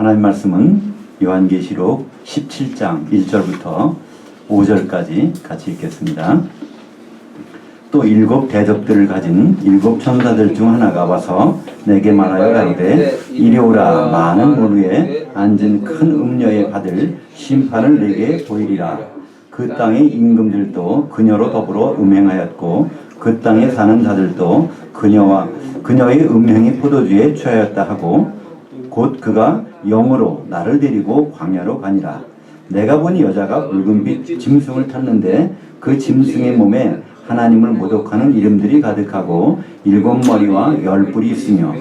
하나님 말씀은 요한계시록 17장 1절부터 5절까지 같이 읽겠습니다. 또 일곱 대접들을 가진 일곱 천사들 중 하나가 와서 내게 말하여 가로되 이리 오라. 많은 물 위에 앉은 큰 음녀에 받을 심판을 내게 보이리라. 그 땅의 임금들도 그녀로 더불어 음행하였고 그 땅에 사는 자들도 그녀의 음행이 포도주에 취하였다 하고 곧 그가 영으로 나를 데리고 광야로 가니라. 내가 보니 여자가 붉은빛 짐승을 탔는데 그 짐승의 몸에 하나님을 모독하는 이름들이 가득하고 일곱 머리와 열 뿔이 있으며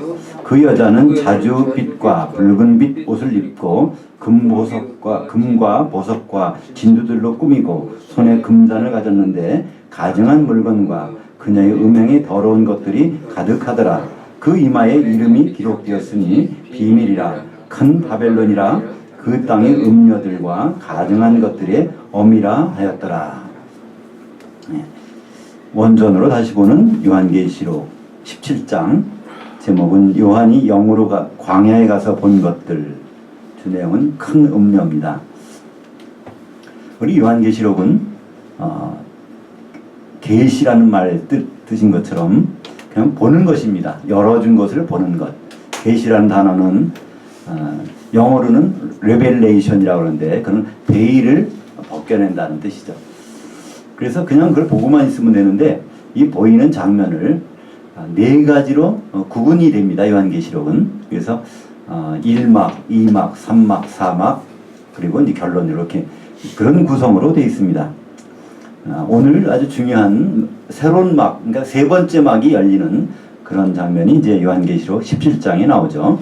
그 여자는 자주빛과 붉은빛 옷을 입고 금과 보석과 진두들로 꾸미고 손에 금잔을 가졌는데 가증한 물건과 그녀의 음행이 더러운 것들이 가득하더라. 그 이마에 이름이 기록되었으니 비밀이라 큰 바벨론이라 그 땅의 음녀들과 가증한 것들의 어미라 하였더라. 원전으로 다시 보는 요한계시록 17장, 제목은 요한이 영으로 광야에 가서 본 것들. 주 내용은 큰 음녀입니다. 우리 요한계시록은 계시라는 말의 뜻인 것처럼 그냥 보는 것입니다. 열어준 것을 보는 것. 계시라는 단어는 영어로는 레벨레이션이라고 하는데 그는 베일을 벗겨낸다는 뜻이죠. 그래서 그냥 그걸 보고만 있으면 되는데 이 보이는 장면을 네 가지로 구분이 됩니다. 요한계시록은. 그래서 1막, 2막, 3막, 4막 그리고 이제 결론 이렇게 그런 구성으로 되어 있습니다. 오늘 아주 중요한 새로운 막, 그러니까 세 번째 막이 열리는 그런 장면이 이제 요한계시록 17장에 나오죠.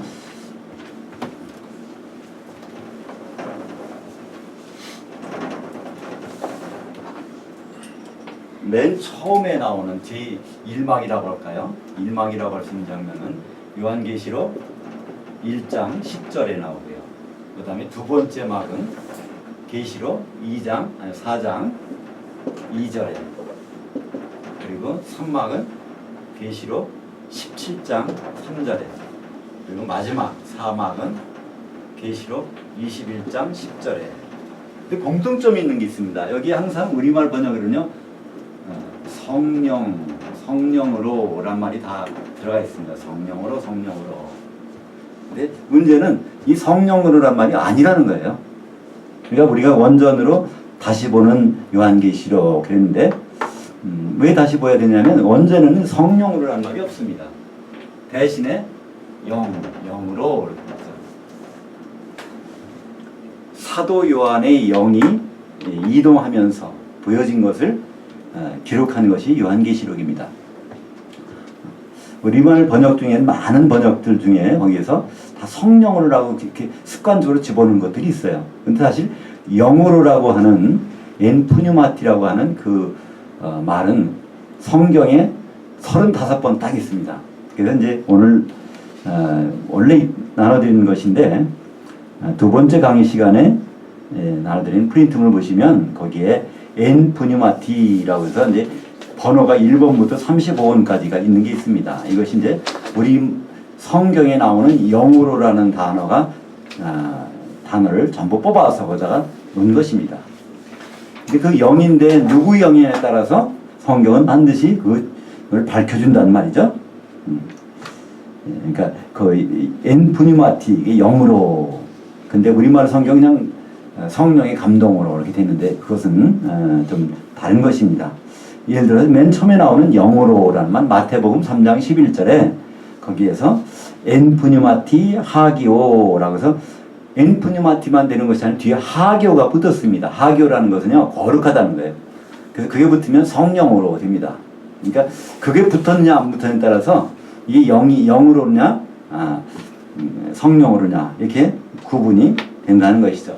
맨 처음에 나오는 제1막이라고 할까요? 1막이라고 할 수 있는 장면은 요한계시록 1장 10절에 나오고요. 그 다음에 두 번째 막은 계시록 4장 2절에, 그리고 3막은 계시록 17장 3절에, 그리고 마지막 4막은 계시록 21장 10절에. 근데 공통점이 있는 게 있습니다. 여기 항상 우리말 번역으로는요, 성령으로 란 말이 다 들어가 있습니다. 성령으로. 근데 문제는 이 성령으로란 말이 아니라는 거예요. 그러니까 우리가 원전으로 다시 보는 요한계시록 그랬는데 왜 다시 보아야 되냐면 원전에는 성령으로란 말이 없습니다. 대신에 영으로 이렇게 나왔어요. 사도 요한의 영이 이동하면서 보여진 것을 기록한 것이 요한계시록입니다. 우리말 번역 중에 많은 번역들 중에 거기에서 다 성령으로라고 이렇게 습관적으로 집어넣은 것들이 있어요. 근데 사실 영으로라고 하는 엔푸뉴마티라고 하는 그 말은 성경에 35번 딱 있습니다. 그래서 이제 오늘 원래 나눠드리는 것인데 두 번째 강의 시간에 나눠드리는 프린트물을 보시면 거기에 엔푸뉴마티라고 해서 이제 번호가 1번부터 35번까지가 있는 게 있습니다. 이것이 이제 우리 성경에 나오는 영으로라는 단어를 전부 뽑아서 거기다가 놓은 것입니다. 근데 그 영인데 누구 영이냐에 따라서 성경은 반드시 그걸 밝혀준다는 말이죠. 그러니까 그 엔푸니마티 이게 영으로. 근데 우리말 성경 그냥 성령의 감동으로 이렇게 되는데 그것은 좀 다른 것입니다. 예를 들어서 맨 처음에 나오는 영으로라는 말 마태복음 3장 11절에 거기에서 엔푸니마티 하기오라고 해서 엔푸니마티만 되는 것이 아니라 뒤에 하기오가 붙었습니다. 하기오라는 것은요 거룩하다는 거예요. 그래서 그게 붙으면 성령으로 됩니다. 그러니까 그게 붙었냐 안 붙었냐에 따라서 이게 영이 영으로냐 성령으로냐 이렇게 구분이 된다는 것이죠.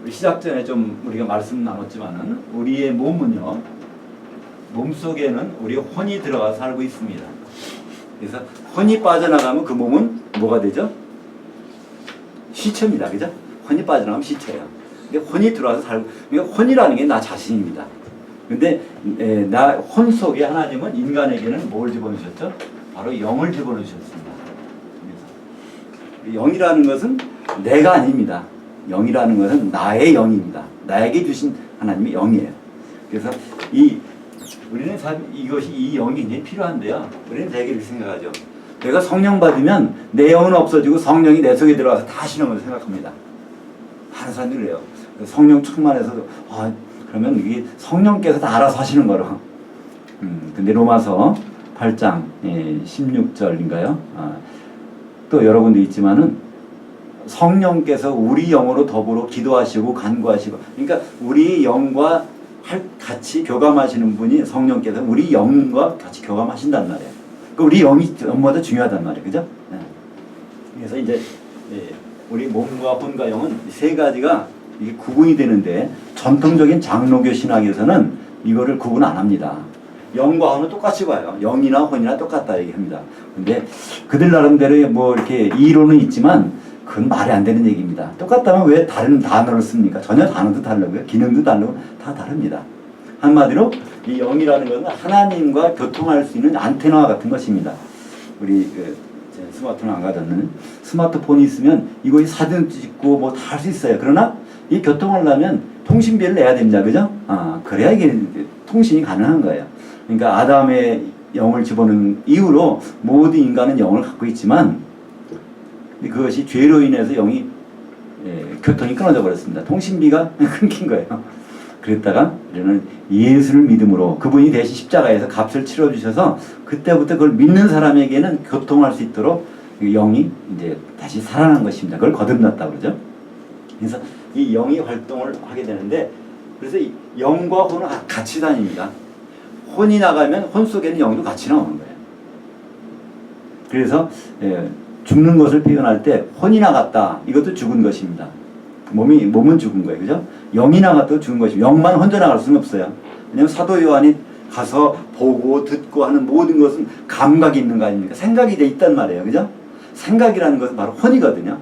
시작 전에 좀 우리가 말씀 나눴지만은 우리의 몸은요 몸속에는 우리 혼이 들어가 살고 있습니다. 그래서 혼이 빠져나가면 그 몸은 뭐가 되죠? 시체입니다. 그죠? 혼이 빠져나가면 시체예요. 근데 혼이 들어와서 살고, 그러니까 혼이라는 게 나 자신입니다. 근데 나 혼 속에 하나님은 인간에게는 뭘 집어넣으셨죠? 바로 영을 집어넣으셨습니다. 영이라는 것은 내가 아닙니다. 영이라는 것은 나의 영입니다. 나에게 주신 하나님의 영이에요. 그래서 우리는 이것이 이 영이 굉장히 필요한데요. 우리는 되게 이렇게 생각하죠. 내가 성령 받으면 내 영은 없어지고 성령이 내 속에 들어와서 다 하시는 것을 생각합니다. 많은 사람들이 그래요. 성령 충만해서 그러면 이게 성령께서 다 알아서 하시는 거로. 근데 로마서 8장 16절인가요? 또 여러분도 있지만은 성령께서 우리 영으로 더불어 기도하시고 간구하시고, 그러니까 우리 영과 같이 교감하시는 분이 성령께서 우리 영과 같이 교감하신단 말이에요. 그러니까 우리 영이 너무나도 중요하단 말이에요. 그죠? 그래서 이제 우리 몸과魂과 영은 세 가지가 이게 구분이 되는데, 전통적인 장로교 신학에서는 이거를 구분 안 합니다. 영과 혼은 똑같이 봐요. 영이나 혼이나 똑같다 얘기합니다. 근데 그들 나름대로 뭐 이렇게 이론은 있지만 그건 말이 안 되는 얘기입니다. 똑같다면 왜 다른 단어를 씁니까? 전혀 단어도 다르고요. 기능도 다르고 다 다릅니다. 한마디로 이 영이라는 것은 하나님과 교통할 수 있는 안테나 같은 것입니다. 우리 스마트폰 안 가졌는 스마트폰이 있으면 이거 사진 찍고 뭐 다 할 수 있어요. 그러나 이 교통하려면 통신비를 내야 됩니다. 그죠? 그래야 이게 통신이 가능한 거예요. 그러니까 아담의 영을 집어넣은 이후로 모든 인간은 영을 갖고 있지만 그것이 죄로 인해서 영이 교통이 끊어져 버렸습니다. 통신비가 끊긴 거예요. 그랬다가 우리는 예수를 믿음으로 그분이 대신 십자가에서 값을 치러주셔서 그때부터 그걸 믿는 사람에게는 교통할 수 있도록 영이 이제 다시 살아난 것입니다. 그걸 거듭났다 그러죠. 그래서 이 영이 활동을 하게 되는데, 그래서 이 영과 혼은 같이 다닙니다. 혼이 나가면 혼 속에는 영도 같이 나오는 거예요. 그래서 죽는 것을 표현할 때 혼이 나갔다, 이것도 죽은 것입니다. 몸은 죽은 거예요. 그죠? 영이 나갔다고 죽은 것입니다. 영만 혼자 나갈 수는 없어요. 왜냐하면 사도 요한이 가서 보고 듣고 하는 모든 것은 감각이 있는 거 아닙니까? 생각이 돼 있단 말이에요. 그죠? 생각이라는 것은 바로 혼이거든요.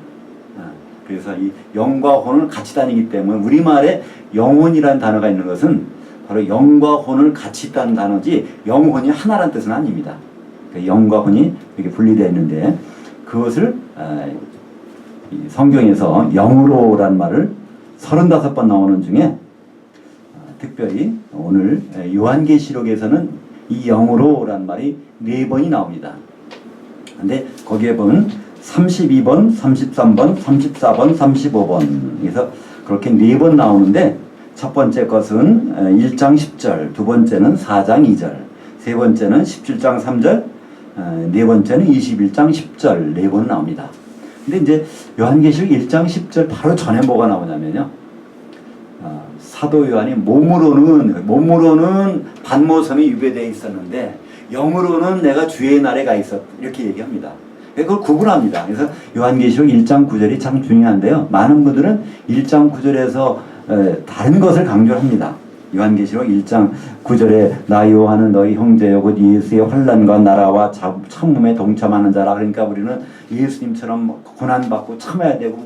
그래서 이 영과 혼을 같이 다니기 때문에 우리말에 영혼이라는 단어가 있는 것은 바로 영과 혼을 같이 있다는 단어지 영혼이 하나라는 뜻은 아닙니다. 영과 혼이 이렇게 분리되어 있는데, 그것을 성경에서 영으로라는 말을 35번 나오는 중에 특별히 오늘 요한계시록에서는 이 영으로라는 말이 4번이 나옵니다. 근데 거기에 보면 32번, 33번, 34번, 35번 그래서 그렇게 4번 나오는데, 첫 번째 것은 1장 10절, 두 번째는 4장 2절, 세 번째는 17장 3절, 네 번째는 21장 10절 4번 나옵니다. 근데 이제 요한계시록 1장 10절 바로 전에 뭐가 나오냐면요. 사도 요한이 몸으로는 반모섬이 유배되어 있었는데 영으로는 내가 주의 날에 가 있었다, 이렇게 얘기합니다. 그걸 구분합니다. 그래서 요한계시록 1장 9절이 참 중요한데요. 많은 분들은 1장 9절에서 다른 것을 강조합니다. 요한계시록 1장 9절에 나 요한은 너희 형제요 곧 예수의 환난과 나라와 참음에 동참하는 자라. 그러니까 우리는 예수님처럼 고난받고 참아야 되고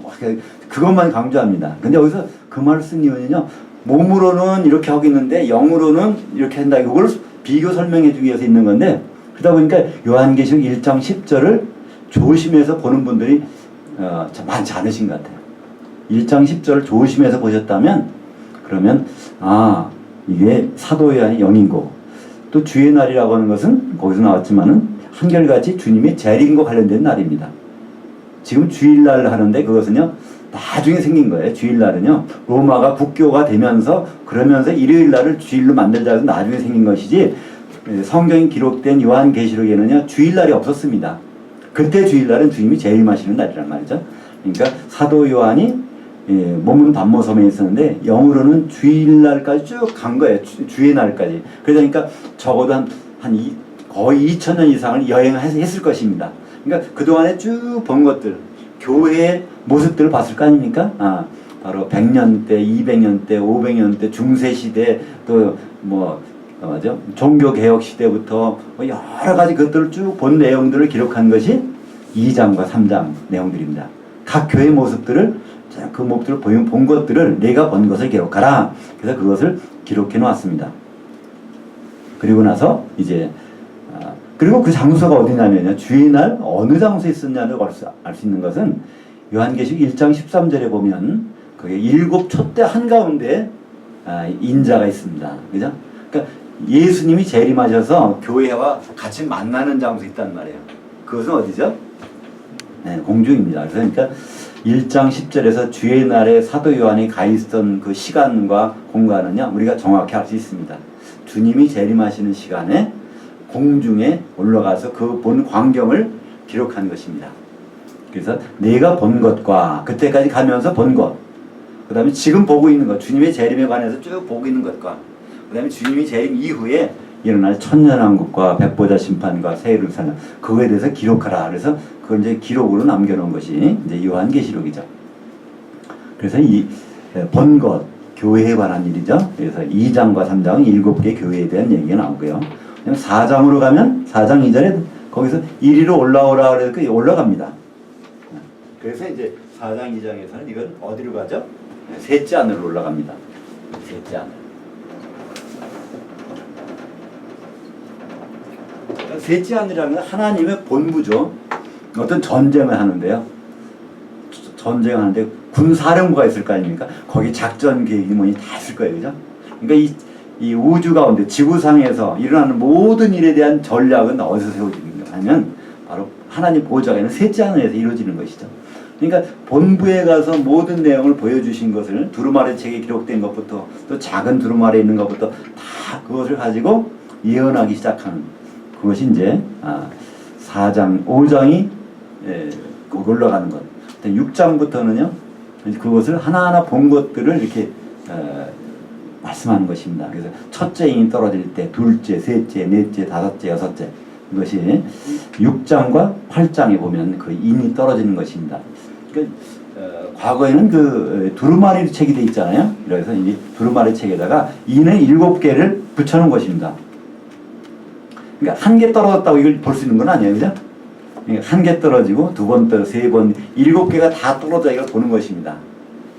그것만 강조합니다. 근데 여기서 그 말을 쓴 이유는요, 몸으로는 이렇게 하고 있는데 영으로는 이렇게 한다, 이걸 비교 설명해 주기 위해서 있는 건데, 그러다 보니까 요한계시록 1장 10절을 조심해서 보는 분들이 많지 않으신 것 같아요. 1장 10절을 조심해서 보셨다면 그러면 이게 사도 요한의 영이고, 또 주의 날이라고 하는 것은 거기서 나왔지만은 한결같이 주님의 재림과 관련된 날입니다. 지금 주일날 하는데 그것은요 나중에 생긴 거예요. 주일날은요 로마가 국교가 되면서 그러면서 일요일날을 주일로 만들자 해서 나중에 생긴 것이지, 성경이 기록된 요한계시록에는요 주일날이 없었습니다. 그때 주일날은 주님이 재림하시는 날이란 말이죠. 그러니까 사도 요한이 몸은 반모섬에 있었는데 영으로는 주일날까지 쭉 간 거예요. 주의 날까지. 그러니까 적어도 거의 2000년 이상을 여행을 했을 것입니다. 그러니까 그동안에 쭉 본 것들, 교회의 모습들을 봤을 거 아닙니까? 바로 100년 때, 200년 때, 500년 때, 중세시대, 또 종교개혁 시대부터 여러 가지 것들을 쭉 본 내용들을 기록한 것이 2장과 3장 내용들입니다. 각 교회의 모습들을, 그 모습들을 본 것들을 내가 본 것을 기록하라. 그래서 그것을 기록해 놓았습니다. 그리고 나서 이제 그리고 그 장소가 어디냐면요. 주의 날 어느 장소에 있었냐를 알 수 있는 것은 요한계시록 1장 13절에 보면 그게 7 촛대 한가운데 인자가 있습니다. 그죠? 그러니까 예수님이 재림하셔서 교회와 같이 만나는 장소에 있단 말이에요. 그것은 어디죠? 네, 공중입니다. 그러니까 1장 10절에서 주의 날에 사도 요한이 가 있던 그 시간과 공간은요, 우리가 정확히 알 수 있습니다. 주님이 재림하시는 시간에 공중에 올라가서 그 본 광경을 기록한 것입니다. 그래서 내가 본 것과 그때까지 가면서 본 것, 그 다음에 지금 보고 있는 것, 주님의 재림에 관해서 쭉 보고 있는 것과 그 다음에 주님이 재림 이후에 일어날 천년왕국과 백보자 심판과 새 예루살렘, 그거에 대해서 기록하라. 그래서 그걸 이제 기록으로 남겨놓은 것이 이제 요한계시록이죠. 그래서 이 본 것, 교회에 관한 일이죠. 그래서 2장과 3장은 7개 교회에 대한 얘기가 나오고요. 4장으로 가면 4장 2절에 거기서 이리로 올라오라 그래서 올라갑니다. 그래서 이제 4장 2장에서는 이건 어디로 가죠? 셋째 하늘로 올라갑니다. 셋째 하늘. 셋째 하늘이라는 건 하나님의 본부죠. 어떤 전쟁을 하는데요. 전쟁하는데 군사령부가 있을 거 아닙니까? 거기 작전 계획이 뭐니 다 있을 거예요. 그죠? 그러니까 이 우주 가운데 지구상에서 일어나는 모든 일에 대한 전략은 어디서 세워지는가 하면 바로 하나님 보좌가 있는 셋째 하늘에서 이루어지는 것이죠. 그러니까 본부에 가서 모든 내용을 보여주신 것을 두루마리 책에 기록된 것부터 또 작은 두루마리에 있는 것부터 다 그것을 가지고 예언하기 시작하는 그것이 이제 4장, 5장이 거기 올라가는 것. 6장부터는요 그것을 하나하나 본 것들을 이렇게 말씀하는 것입니다. 그래서 첫째 인이 떨어질 때, 둘째, 셋째, 넷째, 다섯째, 여섯째 이것이 6장과 8장에 보면 그 인이 떨어지는 것입니다. 그러니까 과거에는 그 두루마리 책이 돼 있잖아요. 그래서 이 두루마리 책에다가 인을 7개를 붙여놓은 것입니다. 그러니까 한 개 떨어졌다고 이걸 볼 수 있는 건 아니에요, 그죠? 그러니까 한 개 떨어지고 두 번 떨어, 세 번, 7개가 다 떨어져 이걸 보는 것입니다.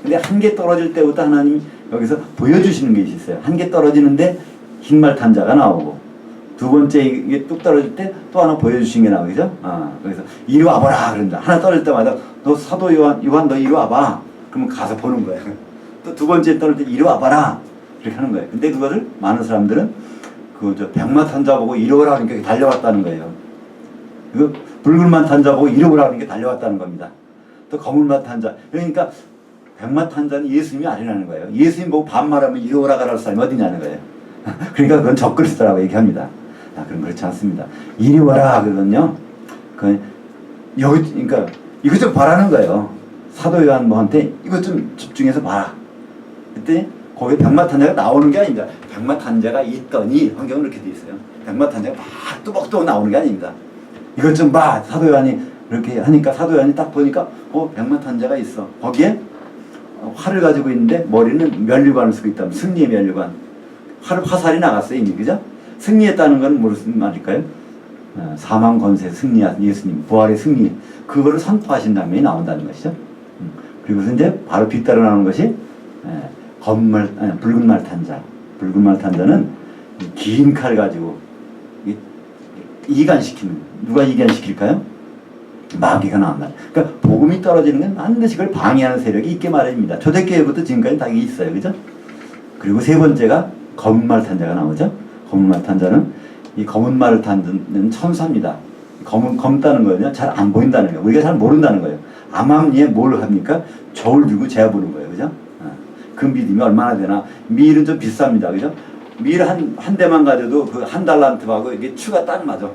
근데 한 개 떨어질 때부터 하나님이 여기서 보여주시는 게 있어요. 한 개 떨어지는데 흰말 탄자가 나오고 두 번째 이게 뚝 떨어질 때 또 하나 보여주신 게 나오죠. 그래서 이리 와봐라 그런다. 하나 떨어질 때마다 너 사도 요한 너 이리 와봐. 그러면 가서 보는 거예요. 또 두 번째 떨어질 때 이리 와봐라. 이렇게 하는 거예요. 근데 그거를 많은 사람들은 그 백마 탄자 보고 이리 오라 그러니까 달려왔다는 거예요. 그 붉은만 탄자 보고 이리 오라 그러니까 달려왔다는 겁니다. 또 검은만 탄자. 그러니까 백마 탄자는 예수님이 아니라는 거예요. 예수님 보고 반말하면 이리 오라 가라는 사람이 어디냐는 거예요. 그러니까 그건 적그리스도라고 얘기합니다. 그럼 그렇지 않습니다. 이리 와라 그러면요. 그러니까 이거 좀 봐라는 거예요. 사도 요한한테 이거 좀 집중해서 봐라. 그때 거기 백마탄자가 나오는 게 아닙니다. 백마탄자가 있더니 환경은 이렇게 돼 있어요. 백마탄자가 막 뚜벅뚜벅 나오는 게 아닙니다. 이것 좀 봐. 사도 요한이 이렇게 하니까 사도 요한이 딱 보니까 백마탄자가 있어. 거기에 활을 가지고 있는데 머리는 면류관을 쓰고 있다면 승리의 면류관. 화살이 나갔어요 이미. 그죠? 승리했다는 건 무슨 말일까요? 사망 권세 승리한 예수님 부활의 승리 그거를 선포하신 다음에 나온다는 것이죠. 그리고서 이제 바로 뒤따라 나오는 것이 붉은 말 탄자. 붉은 말 탄자는 긴 칼 가지고 이간시키는, 누가 이간시킬까요? 마귀가 나온다. 그러니까 복음이 떨어지는 건 반드시 그걸 방해하는 세력이 있게 마련입니다. 초대교회부터 지금까지 다 있어요. 그죠? 그리고 세 번째가 검은 말 탄자가 나오죠. 검은 말 탄자는 이 검은 말을 탄는 천사입니다. 검다는 거는요, 잘 안 보인다는 거예요. 우리가 잘 모른다는 거예요. 암암리에 뭘 합니까? 저울 들고 재보는 거예요. 그죠? 그 믿음이 얼마나 되나. 밀은 좀 비쌉니다. 그죠? 밀 한 대만 가져도 그 한 달란트하고 이게 추가 딱 맞아.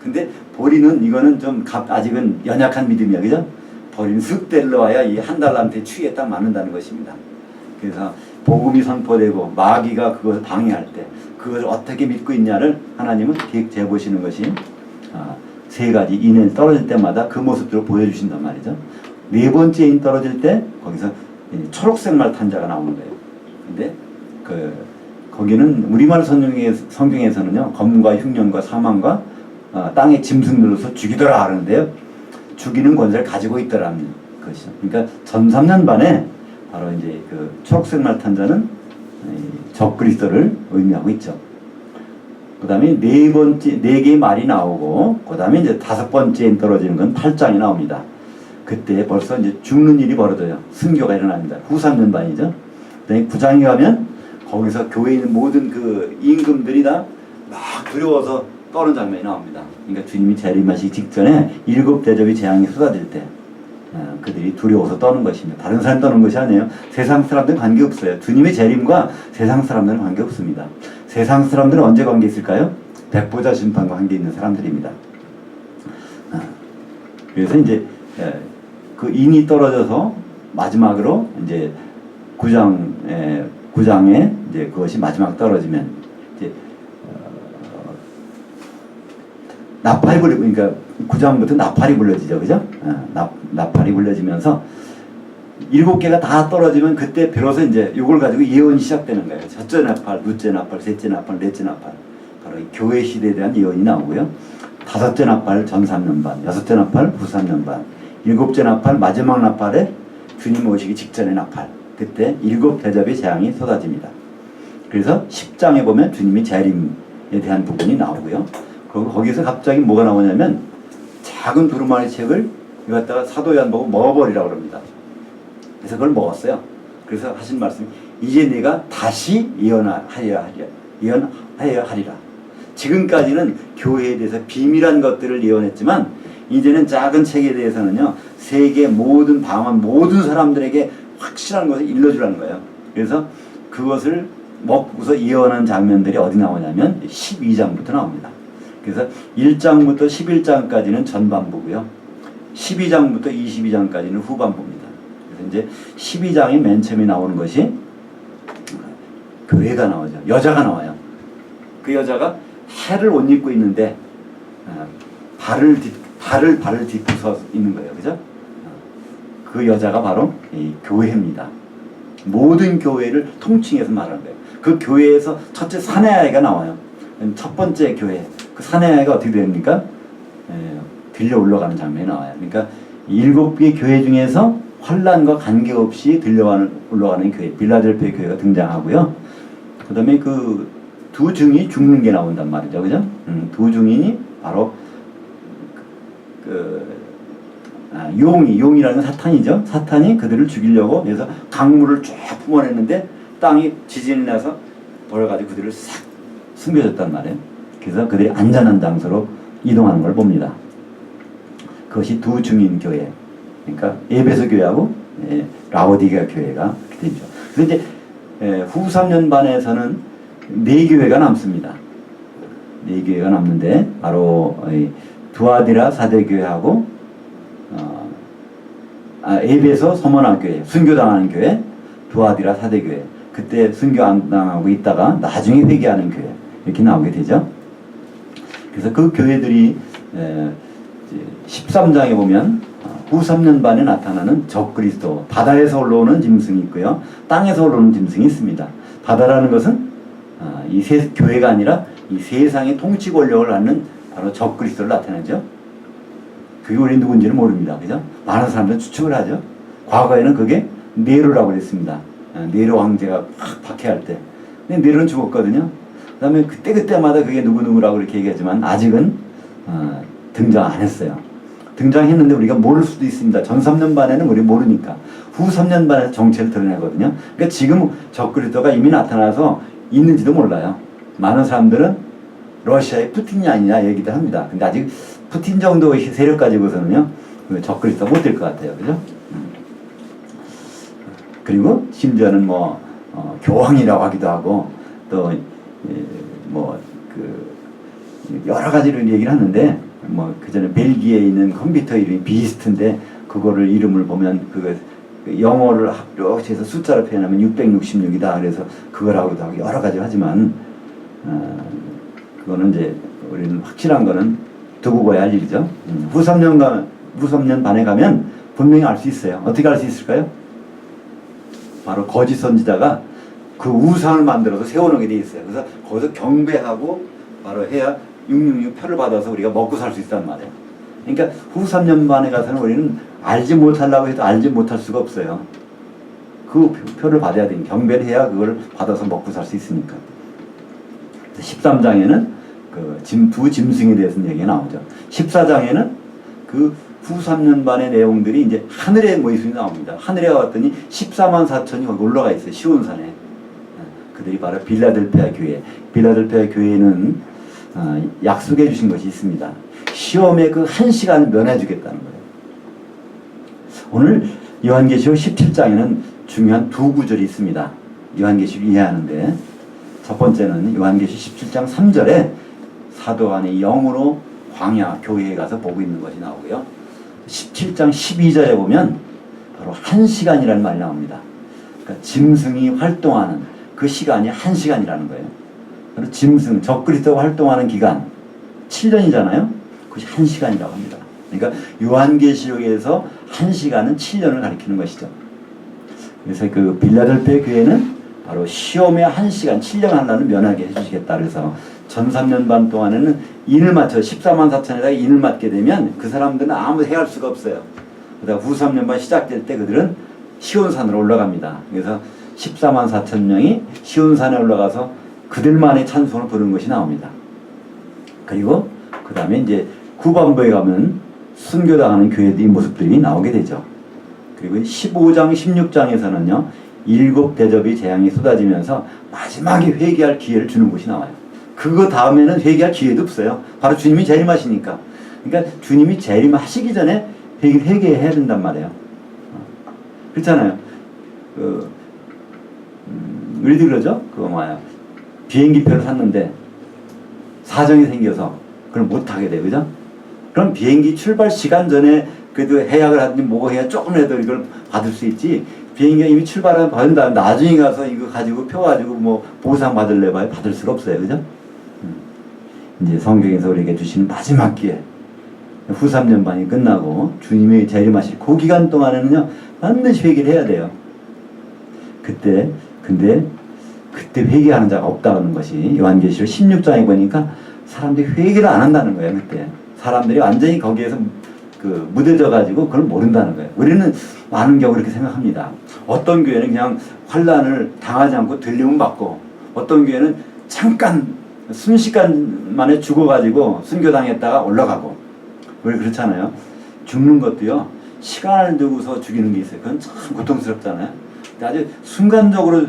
근데 보리는 이거는 좀 아직은 연약한 믿음이야. 그죠? 보리는 슥 때려와야 이 한 달란트의 추에 딱 맞는다는 것입니다. 그래서 복음이 선포되고 마귀가 그것을 방해할 때 그것을 어떻게 믿고 있냐를 하나님은 재보시는 것이 세 가지 인을 떨어질 때마다 그 모습들을 보여주신단 말이죠. 네 번째 인 떨어질 때 거기서 초록색 말 탄자가 나오는 거예요. 근데 거기는 우리말 성경에서는요 검과 흉년과 사망과 땅의 짐승들로서 죽이더라 하는데요. 죽이는 권세를 가지고 있더라는 것이죠. 그러니까 전 3년 반에 바로 이제 그 초록색 말 탄자는 적그리스도를 의미하고 있죠. 그 다음에 네 개의 말이 나오고, 그 다음에 이제 5번째에 떨어지는 건 8장이 나옵니다. 그때 벌써 이제 죽는 일이 벌어져요. 승교가 일어납니다. 후 3년반이죠. 그 다음에 9장에 가면 거기서 교회에 있는 모든 그 임금들이 다 막 두려워서 떠는 장면이 나옵니다. 그러니까 주님이 재림하시기 직전에 7 대접의 재앙이 쏟아질 때 그들이 두려워서 떠는 것입니다. 다른 사람 떠는 것이 아니에요. 세상 사람들은 관계없어요. 주님의 재림과 세상 사람들은 관계없습니다. 세상 사람들은 언제 관계 있을까요? 백보자 심판과 관계 있는 사람들입니다. 그래서 이제 그 인이 떨어져서 마지막으로 이제 9장에 이제 그것이 마지막 떨어지면 이제 나팔이 그러니까 9장부터 나팔이 불려지죠, 그죠? 나팔이 불려지면서 7개가 다 떨어지면 그때 비로소 이제 이걸 가지고 예언이 시작되는 거예요. 첫째 나팔, 둘째 나팔, 셋째 나팔, 넷째 나팔. 바로 이 교회 시대에 대한 예언이 나오고요. 5째 나팔 전 3년반, 6째 나팔 후 3년반, 7째 나팔 마지막 나팔에 주님 오시기 직전의 나팔. 그때 7 대접의 재앙이 쏟아집니다. 그래서 10장에 보면 주님이 재림에 대한 부분이 나오고요. 그리고 거기서 갑자기 뭐가 나오냐면 작은 두루마리 책을 이거 갖다가 사도 요한 보고 먹어버리라고 그럽니다. 그래서 그걸 먹었어요. 그래서 하신 말씀이 이제 네가 다시 예언하여야 하리라. 지금까지는 교회에 대해서 비밀한 것들을 예언했지만 이제는 작은 책에 대해서는요, 세계 모든 방언 모든 사람들에게 확실한 것을 일러주라는 거예요. 그래서 그것을 먹고서 예언한 장면들이 어디 나오냐면 12장부터 나옵니다. 그래서 1장부터 11장까지는 전반부고요. 12장부터 22장까지는 후반부입니다. 그래서 이제 12장이 맨 처음에 나오는 것이 교회가 나오죠. 여자가 나와요. 그 여자가 해를 옷 입고 있는데 발을 딛고 서 있는 거예요. 그죠? 그 여자가 바로 이 교회입니다. 모든 교회를 통칭해서 말하는 거예요. 그 교회에서 첫째 사내아이가 나와요. 첫 번째 교회. 그 사내아이가 어떻게 됩니까? 들려 올라가는 장면이 나와요. 그러니까 7개의 교회 중에서 환란과 관계없이 올라가는 교회, 빌라델피아 교회가 등장하고요. 그 다음에 그 두 증이 죽는 게 나온단 말이죠. 그죠? 두 증인이 바로 용이라는 사탄이죠. 사탄이 그들을 죽이려고 해서 강물을 쫙 뿜어냈는데 땅이 지진이 나서 벌어가지고 그들을 싹 숨겨졌단 말이에요. 그래서 그들이 안전한 장소로 이동하는 걸 봅니다. 그것이 두 증인 교회. 그러니까 에베소 교회하고 라오디게아 교회가 그렇게 되죠. 그래서 이제 후 3년 반에서는 4교회가 남습니다. 4교회가 남는데 바로 두아디라 사대교회하고 에베소 서머나 교회, 순교당하는 교회, 두아디라 사대교회. 그때 순교 안 당하고 있다가 나중에 회개하는 교회 이렇게 나오게 되죠. 그래서 그 교회들이 13장에 보면 후 3년 반에 나타나는 적그리스도, 바다에서 올라오는 짐승이 있고요, 땅에서 올라오는 짐승이 있습니다. 바다라는 것은 이 교회가 아니라 이 세상의 통치 권력을 갖는 바로 적그리스도를 나타내죠. 그게 우리 누군지는 모릅니다. 그죠? 많은 사람들은 추측을 하죠. 과거에는 그게 네로라고 그랬습니다. 네로 황제가 확 박해할 때. 근데 네로는 죽었거든요. 그 다음에 그때마다 그게 누구누구라고 이렇게 얘기하지만 아직은 등장 안 했어요. 등장했는데 우리가 모를 수도 있습니다. 전 3년 반에는 우리 모르니까. 후 3년 반에 정체를 드러내거든요. 그러니까 지금 적그리스도가 이미 나타나서 있는지도 몰라요. 많은 사람들은 러시아의 푸틴이 아니냐 얘기도 합니다. 근데 아직 푸틴 정도의 세력 가지고서는요, 적그리스도가 못 될 것 같아요. 그죠? 그리고 심지어는 교황이라고 하기도 하고, 또, 여러 가지로 얘기를 하는데, 그 전에 벨기에에 있는 컴퓨터 이름이 비스트인데, 그거를 이름을 보면, 영어를 합력해서 숫자로 표현하면 666이다. 그래서 그거라고도 하고 여러 가지 하지만, 그거는 이제 우리는 확실한 거는 두고 봐야 할 일이죠. 후 3년 반에 가면 분명히 알 수 있어요. 어떻게 알 수 있을까요? 바로 거짓 선지자가 그 우상을 만들어서 세워놓게 돼 있어요. 그래서 거기서 경배하고 바로 해야 666 표를 받아서 우리가 먹고 살 수 있단 말이에요. 그러니까 후 3년 반에 가서는 우리는 알지 못하려고 해도 알지 못할 수가 없어요. 그 표를 받아야 되니 경배를 해야 그걸 받아서 먹고 살 수 있으니까. 13장에는 두 짐승에 대해서는 얘기가 나오죠. 14장에는 그 후 3년 반의 내용들이 이제 하늘의 모습이 나옵니다. 하늘에 왔더니 14만 4천이 거기 올라가 있어요. 시온산에. 그들이 바로 빌라델피아 교회. 빌라델피아 교회는 약속해 주신 것이 있습니다. 시험의 그 1시간을 면해 주겠다는 거예요. 오늘 요한계시록 17장에는 중요한 두 구절이 있습니다. 요한계시록 이해하는데, 첫 번째는 요한계시록 17장 3절에 사도간이 영으로 광야 교회에 가서 보고 있는 것이 나오고요. 17장 12절에 보면 바로 1시간이라는 말이 나옵니다. 그러니까 짐승이 활동하는 그 시간이 1시간이라는 거예요. 그리고 짐승, 적그리스도가 활동하는 기간 7년이잖아요. 그것이 1시간이라고 합니다. 그러니까 요한계시록에서 1시간은 7년을 가리키는 것이죠. 그래서 그 빌라델피아 교회는 바로 시험의 1시간, 7년 하나는 면하게 해주시겠다. 그래서 전 3년 반 동안에는 인을 맞춰 14만 4천에다가 인을 맞게 되면 그 사람들은 아무 해할 수가 없어요. 그러다가 후 3년 반 시작될 때 그들은 시온산으로 올라갑니다. 그래서 14만 4천 명이 시온산에 올라가서 그들만의 찬송을 부르는 것이 나옵니다. 그리고 그 다음에 이제 후반부에 가면 순교당하는 교회들의 모습들이 나오게 되죠. 그리고 15장, 16장에서는요, 7 대접의 재앙이 쏟아지면서 마지막에 회개할 기회를 주는 것이 나와요. 그거 다음에는 회개할 기회도 없어요. 바로 주님이 재림하시니까. 그러니까 주님이 재림하시기 전에 회개해야 된단 말이에요. 그렇잖아요. 우리도 그러죠? 그거 뭐야. 비행기표를 샀는데 사정이 생겨서 그걸 못하게 돼. 그죠? 그럼 비행기 출발 시간 전에 그래도 해약을 하든지 뭐 해야 조금이라도 이걸 받을 수 있지. 비행기가 이미 출발하면 받은 다음에 나중에 가서 이거 가지고 표 가지고 뭐 보상 받을래 봐요. 받을 수가 없어요. 그죠? 이제 성경에서 우리에게 주시는 마지막 기회. 후 3년 반이 끝나고 주님의 재림하실 그 기간 동안에는요, 반드시 회개를 해야 돼요. 근데 그때 회개하는 자가 없다는 것이 요한계시록 16장에 보니까 사람들이 회개를 안 한다는 거예요. 그때 사람들이 완전히 거기에서 무뎌져 가지고 그걸 모른다는 거예요. 우리는 많은 경우 그렇게 생각합니다. 어떤 교회는 그냥 환난을 당하지 않고 들림은 받고, 어떤 교회는 잠깐 순식간 만에 죽어가지고 순교당했다가 올라가고. 우리 그렇잖아요. 죽는 것도요, 시간을 두고서 죽이는 게 있어요. 그건 참 고통스럽잖아요. 근데 아주 순간적으로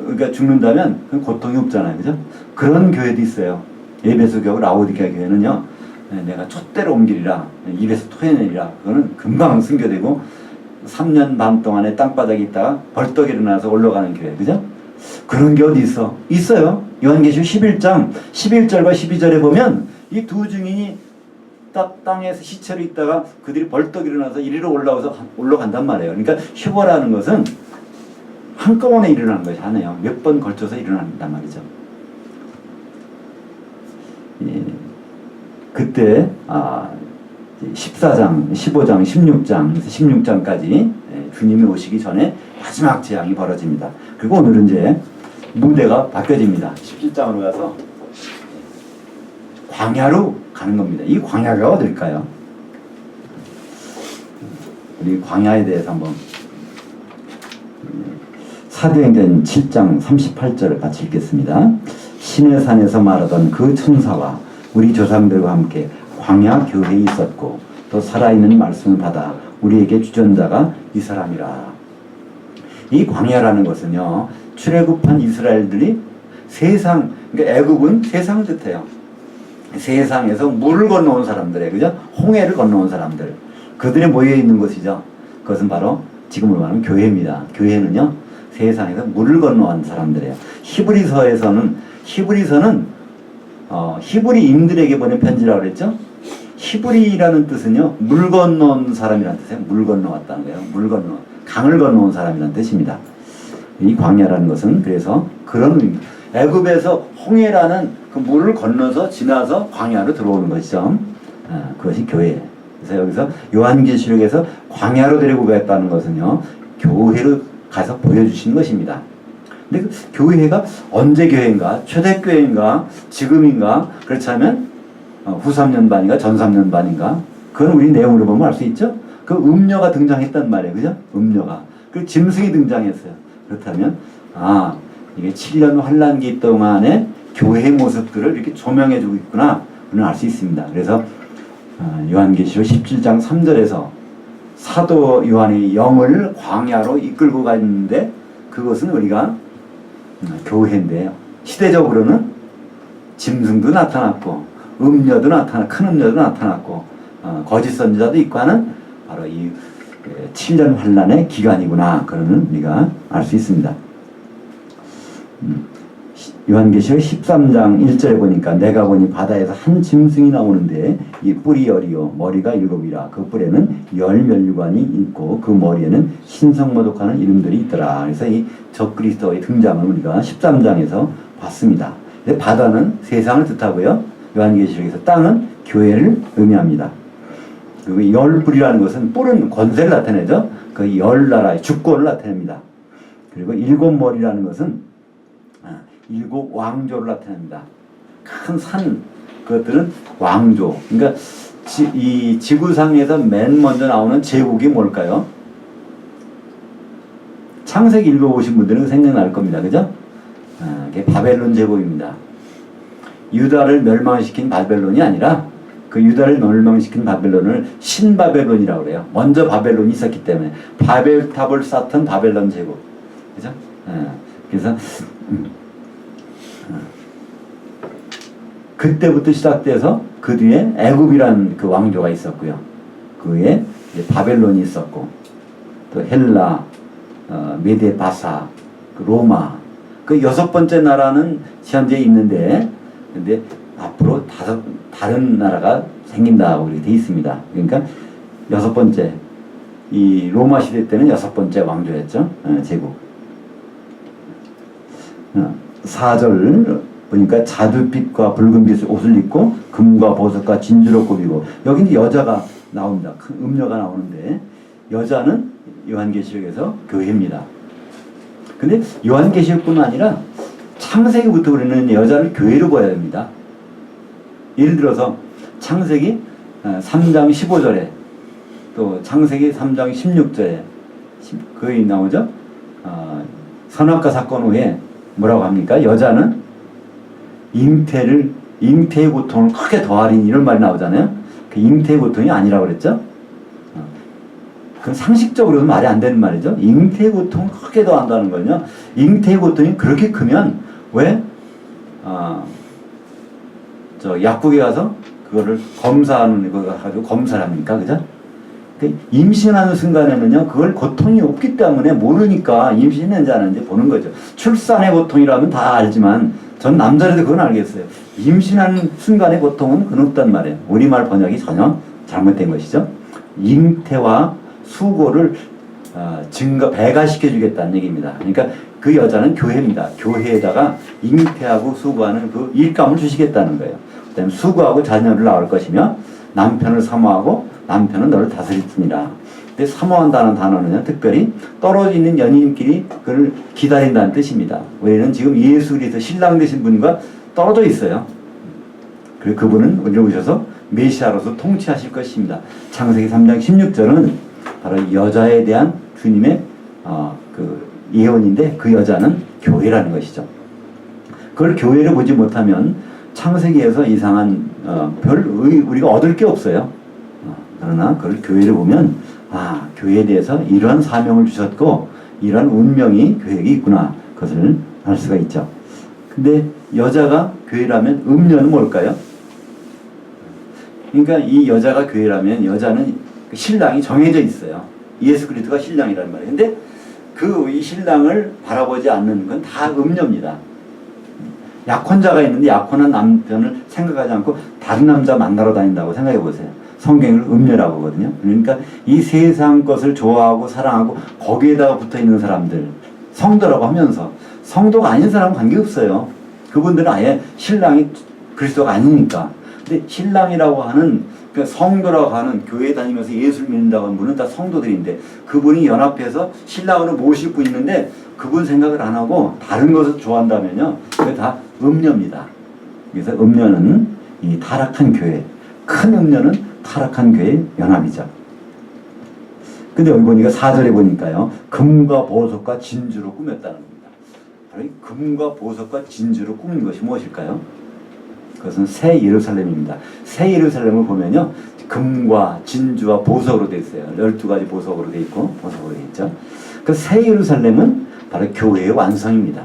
그러니까 죽는다면 그건 고통이 없잖아요. 그죠? 그런 교회도 있어요. 에베소 교회, 라오디게아 교회는요, 내가 촛대로 옮기리라, 입에서 토해내리라. 그거는 금방 순교되고 3년 반 동안에 땅바닥에 있다가 벌떡 일어나서 올라가는 교회. 그죠? 그런 게 어디 있어? 있어요. 요한계시록 11장 11절과 12절에 보면 이 두 증인이 딱 땅에서 시체로 있다가 그들이 벌떡 일어나서 이리로 올라간단 말이에요. 그러니까 휴거라는 것은 한꺼번에 일어나는 것이 아니에요. 몇 번 걸쳐서 일어난단 말이죠. 예. 그때 14장, 15장, 16장, 16장까지 주님이 오시기 전에 마지막 재앙이 벌어집니다. 그리고 오늘은 이제 무대가 바뀌어집니다. 17장으로 가서 광야로 가는 겁니다. 이 광야가 어딜까요? 우리 광야에 대해서 한번 사도행전 7장 38절을 같이 읽겠습니다. 시내산에서 말하던 그 천사와 우리 조상들과 함께 광야 교회에 있었고 또 살아있는 말씀을 받아 우리에게 주전자가 이 사람이라. 이 광야라는 것은요, 출애굽한 이스라엘들이 세상, 그러니까 애굽은 세상 뜻해요. 세상에서 물을 건너온 사람들이에요. 그죠? 홍해를 건너온 사람들. 그들이 모여 있는 곳이죠. 그것은 바로 지금으로 말하면 교회입니다. 교회는요, 세상에서 물을 건너온 사람들이에요. 히브리서는 히브리인들에게 보낸 편지라고 그랬죠? 히브리라는 뜻은요, 물 건너온 사람이라는 뜻이에요. 물 건너왔다는 거예요. 강을 건너온 사람이라는 뜻입니다. 이 광야라는 것은 그래서 그런 의미. 애굽에서 홍해라는 그 물을 건너서 지나서 광야로 들어오는 것이죠. 그것이 교회. 그래서 여기서 요한계시록에서 광야로 데리고 갔다는 것은요, 교회로 가서 보여주시는 것입니다. 근데 그 교회가 언제 교회인가? 초대교회인가? 지금인가? 그렇다면 후 3년 반인가? 전 3년 반인가? 그건 우리 내용으로 보면 알 수 있죠? 그 음녀가 등장했단 말이에요. 그죠? 음녀가. 그 짐승이 등장했어요. 그렇다면 이게 7년 환란기 동안에 교회의 모습들을 이렇게 조명해주고 있구나 우리는 알 수 있습니다. 그래서 요한계시록 17장 3절에서 사도 요한의 영을 광야로 이끌고 갔는데 그것은 우리가 교회인데요. 시대적으로는 짐승도 나타났고 큰 음녀도 나타났고 거짓 선지자도 있고 하는 바로 이 7년 환란의 기간이구나 그러는 우리가 알 수 있습니다. 요한계시록 13장 1절에 보니까 내가 보니 바다에서 한 짐승이 나오는데 이 뿔이 열이요 머리가 7이라 그 뿔에는 열 면류관이 있고 그 머리에는 신성모독하는 이름들이 있더라. 그래서 이 적그리스도의 등장을 우리가 13장에서 봤습니다. 바다는 세상을 뜻하고요. 요한계시록에서 땅은 교회를 의미합니다. 그리고 열뿔이라는 것은 뿔은 권세를 나타내죠. 그 열 나라의 주권을 나타냅니다. 그리고 7머리라는 것은 7 왕조를 나타냅니다. 큰 산, 그것들은 왕조. 그러니까 이 지구상에서 맨 먼저 나오는 제국이 뭘까요? 창세기 읽어보신 분들은 생각날 겁니다. 그죠? 그게 바벨론 제국입니다. 유다를 멸망시킨 바벨론이 아니라 그 유다를 멸망시킨 바벨론을 신바벨론이라고 그래요. 먼저 바벨론이 있었기 때문에 바벨탑을 쌓던 바벨론 제국. 그죠? 그래서 그때부터 시작돼서 그 뒤에 애굽이라는 그 왕조가 있었고요. 그 위에 바벨론이 있었고 또 헬라, 메데바사, 로마 그 6번째 나라는 현재 있는데 근데 앞으로 다른 나라가 생긴다고 이렇게 돼 있습니다. 그러니까 6번째 이 로마 시대 때는 6번째 왕조였죠. 제국. 4절 보니까 자두빛과 붉은빛 옷을 입고 금과 보석과 진주로 꾸미고 여기는 여자가 나옵니다. 큰 음녀가 나오는데 여자는 요한계시록에서 교회입니다. 근데 요한계시록뿐만 아니라 창세기부터 우리는 여자를 교회로 봐야 됩니다. 예를 들어서 창세기 3장 15절에 또 창세기 3장 16절에 거기 나오죠. 선악과 사건 후에 뭐라고 합니까? 여자는 잉태의 고통을 크게 더하리니 이런 말이 나오잖아요. 그 잉태의 고통이 아니라고 그랬죠. 그건 상식적으로는 말이 안 되는 말이죠. 잉태의 고통을 크게 더한다는 거는요. 잉태의 고통이 그렇게 크면 왜 저 약국에 가서 그거를 검사하는 거 가지고 검사를 합니까? 그죠? 임신하는 순간에는요, 그걸 고통이 없기 때문에 모르니까 임신했는지 안 했는지 보는 거죠. 출산의 고통이라면 다 알지만, 전 남자라도 그건 알겠어요. 임신하는 순간의 고통은 그건 없단 말이에요. 우리말 번역이 전혀 잘못된 것이죠. 잉태와 수고를 배가시켜 주겠다는 얘기입니다. 그러니까 그 여자는 교회입니다. 교회에다가 잉태하고 수고하는 그 일감을 주시겠다는 거예요. 그 다음에 수고하고 자녀를 낳을 것이며, 남편을 사모하고 남편은 너를 다스리느니라. 근데 사모한다는 단어는 특별히 떨어지는 연인끼리 그를 기다린다는 뜻입니다. 우리는 지금 예수 그리스도 신랑 되신 분과 떨어져 있어요. 그리고 그분은 우리를 오셔서 메시아로서 통치하실 것입니다. 창세기 3장 16절은 바로 여자에 대한 주님의 그 예언인데 그 여자는 교회라는 것이죠. 그걸 교회를 보지 못하면 창세기에서 이상한 우리가 얻을 게 없어요. 그러나 그걸 교회를 보면 교회에 대해서 이런 사명을 주셨고 이런 운명이 교회에 있구나 그것을 알 수가 있죠. 근데 여자가 교회라면 음녀는 뭘까요? 그러니까 이 여자가 교회라면 여자는 신랑이 정해져 있어요. 예수 그리스도가 신랑이라는 말이에요. 근데 이 신랑을 바라보지 않는 건 다 음녀입니다. 약혼자가 있는데 약혼한 남편을 생각하지 않고 다른 남자 만나러 다닌다고 생각해 보세요. 성경을 음녀라고 하거든요. 그러니까 이 세상 것을 좋아하고 사랑하고 거기에다가 붙어 있는 사람들, 성도라고 하면서 성도가 아닌 사람은 관계없어요. 그분들은 아예 신랑이 그리스도가 아니니까. 근데 신랑이라고 하는 성도라고 하는 교회 다니면서 예수를 믿는다고 하는 분은 다 성도들인데 그분이 연합해서 신랑으로 모실 분 있는데 그분 생각을 안 하고 다른 것을 좋아한다면요. 그게 다 음녀입니다. 그래서 음녀는 이 타락한 교회, 큰 음녀는 타락한 교회의 연합이죠. 근데 여기 보니까 4절에 보니까요. 금과 보석과 진주로 꾸몄다는 겁니다. 바로 이 금과 보석과 진주로 꾸민 것이 무엇일까요? 그것은 새 예루살렘입니다. 새 예루살렘을 보면요, 금과 진주와 보석으로 되어 있어요. 12가지 보석으로 되어 있고 보석으로 되어 있죠. 그 새 예루살렘은 바로 교회의 완성입니다.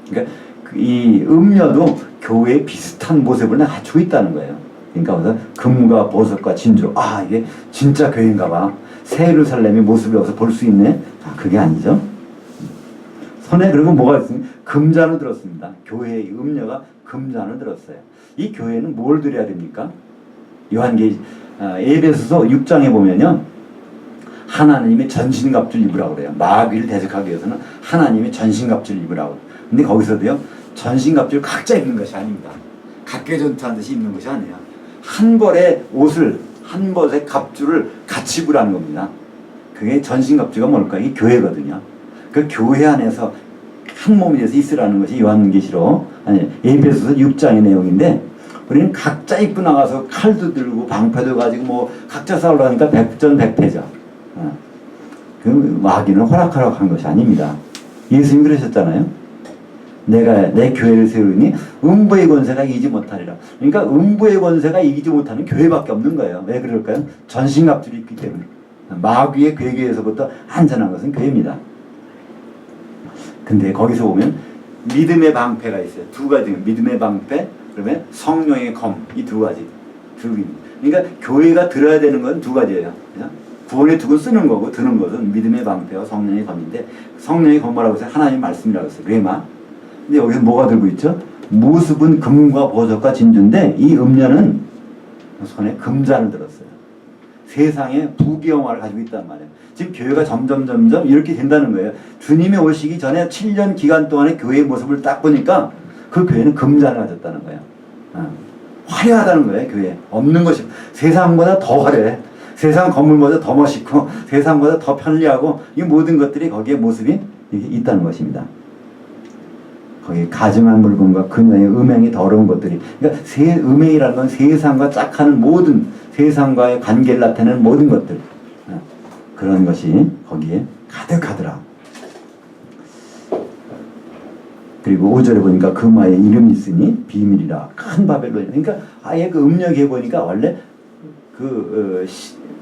그러니까 이 음녀도 교회의 비슷한 모습을 갖추고 있다는 거예요. 그러니까 그래서 금과 보석과 진주로, 아, 이게 진짜 교회인가 봐. 새 예루살렘의 모습을 여기서 볼 수 있네. 아, 그게 아니죠. 손에 그리고 뭐가 있습니까? 금잔을 들었습니다. 교회의 음녀가 금잔을 들었어요. 이 교회는 뭘 드려야 됩니까? 에베소서 6장에 보면요, 하나님의 전신갑주를 입으라고 그래요. 마귀를 대적하기 위해서는 하나님의 전신갑주를 입으라고. 근데 거기서도요, 전신갑주를 각자 입는 것이 아닙니다. 각계 전투하는 듯이 입는 것이 아니에요. 한 벌의 옷을, 한 벌의 갑주를 같이 입으라는 겁니다. 그게 전신갑주가 뭘까? 이게 교회거든요. 그 교회 안에서 한 몸이 돼서 있으라는 것이 요한계시록, 아니, 에베소서 6장의 내용인데, 우리는 각자 입고 나가서 칼도 들고 방패도 가지고 뭐 각자 싸우려니까 백전백패죠. 그 마귀는 허락하라고 한 것이 아닙니다. 예수님 그러셨잖아요. 내가 내 교회를 세우니 음부의 권세가 이기지 못하리라. 그러니까 음부의 권세가 이기지 못하는 교회밖에 없는 거예요. 왜 그럴까요? 전신갑주를 입기 때문에. 마귀의 괴계에서부터 안전한 것은 교회입니다. 근데 거기서 보면 믿음의 방패가 있어요. 두 가지. 믿음의 방패, 그러면 성령의 검, 이 두 가지. 그러니까 교회가 들어야 되는 건 두 가지예요. 그죠? 구원의 두고 쓰는 거고 드는 것은 믿음의 방패와 성령의 검인데, 성령의 검이라고 해서 하나님 말씀이라고 했어요. 레마. 근데 여기서 뭐가 들고 있죠? 모습은 금과 보석과 진주인데 이 음녀는 손에 금잔을 들었어요. 세상에 부귀영화를 가지고 있단 말이에요. 지금 교회가 점점 이렇게 된다는 거예요. 주님이 오시기 전에 7년 기간 동안의 교회의 모습을 딱 보니까 그 교회는 금잔을 가졌다는 거예요. 화려하다는 거예요. 교회 없는 것이 세상보다 더 화려해. 세상 건물보다 더 멋있고 세상보다 더 편리하고, 이 모든 것들이 거기에 모습이 있다는 것입니다. 거기 가증한 물건과 그녀의 음행이 더러운 것들이, 그러니까 음행이라는 건 세상과 짝하는 모든, 세상과의 관계를 나타내는 모든 것들, 그런 것이 거기에 가득하더라. 그리고 5절에 보니까 금화의 이름이 있으니 비밀이라 큰 바벨론. 그러니까 아예 그 음력에 보니까 원래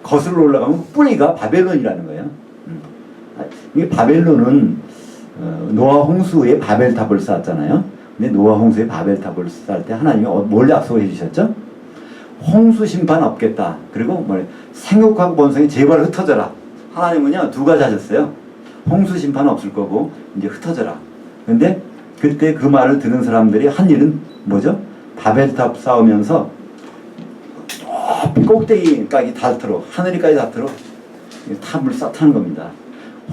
거슬러 올라가면 뿌리가 바벨론이라는 거예요. 이게 바벨론은 노아 홍수에 바벨탑을 쌓았잖아요. 근데 노아 홍수에 바벨탑을 쌓을 때 하나님이 뭘 약속해 주셨죠? 홍수 심판 없겠다. 그리고 생육하고 번성이 제발 흩어져라. 하나님은요, 두 가지 하셨어요. 홍수 심판 없을 거고 이제 흩어져라. 근데 그때 그 말을 들은 사람들이 한 일은 뭐죠? 바벨탑 쌓으면서 꼭대기까지 닿도록, 하늘이까지 닿도록 탑을 쌓다는 겁니다.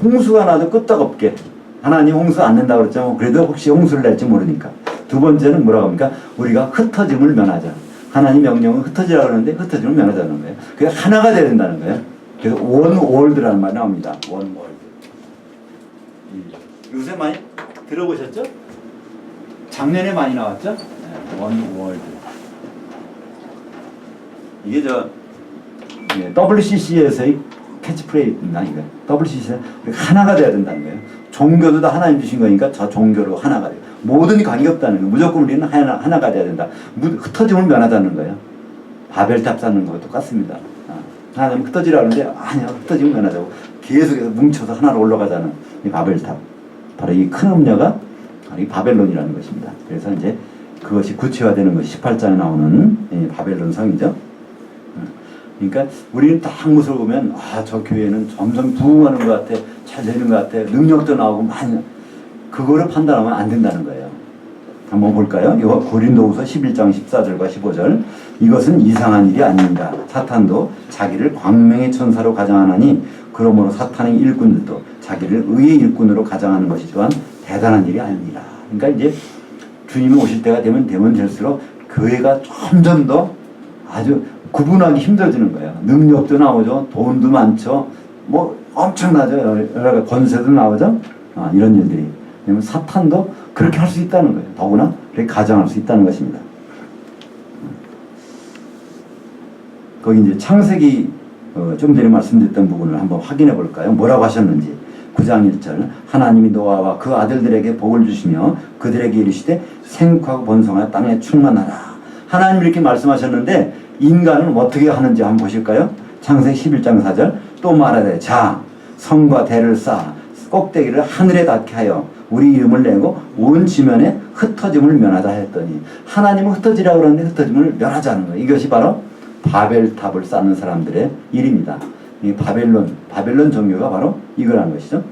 홍수가 나도 끄떡없게. 하나님 홍수 안 낸다고 그랬죠. 그래도 혹시 홍수를 낼지 모르니까. 두 번째는 뭐라고 합니까? 우리가 흩어짐을 면하자. 하나님 명령은 흩어지라고 그러는데 흩어짐을 면하자는 거예요. 그래서 하나가 돼야 된다는 거예요. 그래서 원 월드라는 말이 나옵니다. 원 월드. 요새 많이 들어보셨죠? 작년에 많이 나왔죠? 원 월드. 이게 WCC에서의 캐치프레이즈입니다. 이거 WCC에서 하나가 돼야 된다는 거예요. 종교도 다 하나님 주신 거니까 저 종교로 하나가 돼요. 모든 관계없다는 거예요. 무조건 우리는 하나가 돼야 된다. 흩어짐을 면하자는 거예요. 바벨탑 쌓는 것과 똑같습니다. 하나님 흩어지라고 하는데 아니야, 흩어짐을 면하자고. 계속해서 뭉쳐서 하나로 올라가자는 이 바벨탑. 바로 이 큰 음녀가 이 바벨론이라는 것입니다. 그래서 이제 그것이 구체화되는 것이 18장에 나오는 바벨론 성이죠. 그러니까 우리는 딱 모습을 보면 저 교회는 점점 부흥하는 것 같아, 잘 되는 것 같아, 능력도 나오고 많이, 그거를 판단하면 안 된다는 거예요. 한번 볼까요? 이거 고린도후서 11장 14절과 15절. 이것은 이상한 일이 아닙니다. 사탄도 자기를 광명의 천사로 가장하나니 그러므로 사탄의 일꾼들도 자기를 의의 일꾼으로 가장하는 것이 또한 대단한 일이 아닙니다. 그러니까 이제 주님이 오실 때가 되면 될수록 교회가 점점 더 아주 구분하기 힘들어지는 거예요. 능력도 나오죠. 돈도 많죠. 뭐 엄청나죠. 여러 권세도 나오죠. 이런 일들이. 왜냐면 사탄도 그렇게 할 수 있다는 거예요. 더구나 그렇게 가정할 수 있다는 것입니다. 거기 이제 창세기 좀 전에 말씀드렸던 부분을 한번 확인해 볼까요? 뭐라고 하셨는지. 9장 1절 하나님이 노아와 그 아들들에게 복을 주시며 그들에게 이르시되 생육하고 번성하여 땅에 충만하라. 하나님 이렇게 말씀하셨는데 인간은 어떻게 하는지 한번 보실까요? 창세기 11장 4절 또 말하되 자 성과 대를 쌓아 꼭대기를 하늘에 닿게 하여 우리 이름을 내고 온 지면에 흩어짐을 면하자 했더니 하나님은 흩어지라고 그러는데 흩어짐을 면하자는 거예요. 이것이 바로 바벨탑을 쌓는 사람들의 일입니다. 이 바벨론 종교가 바로 이거라는 것이죠.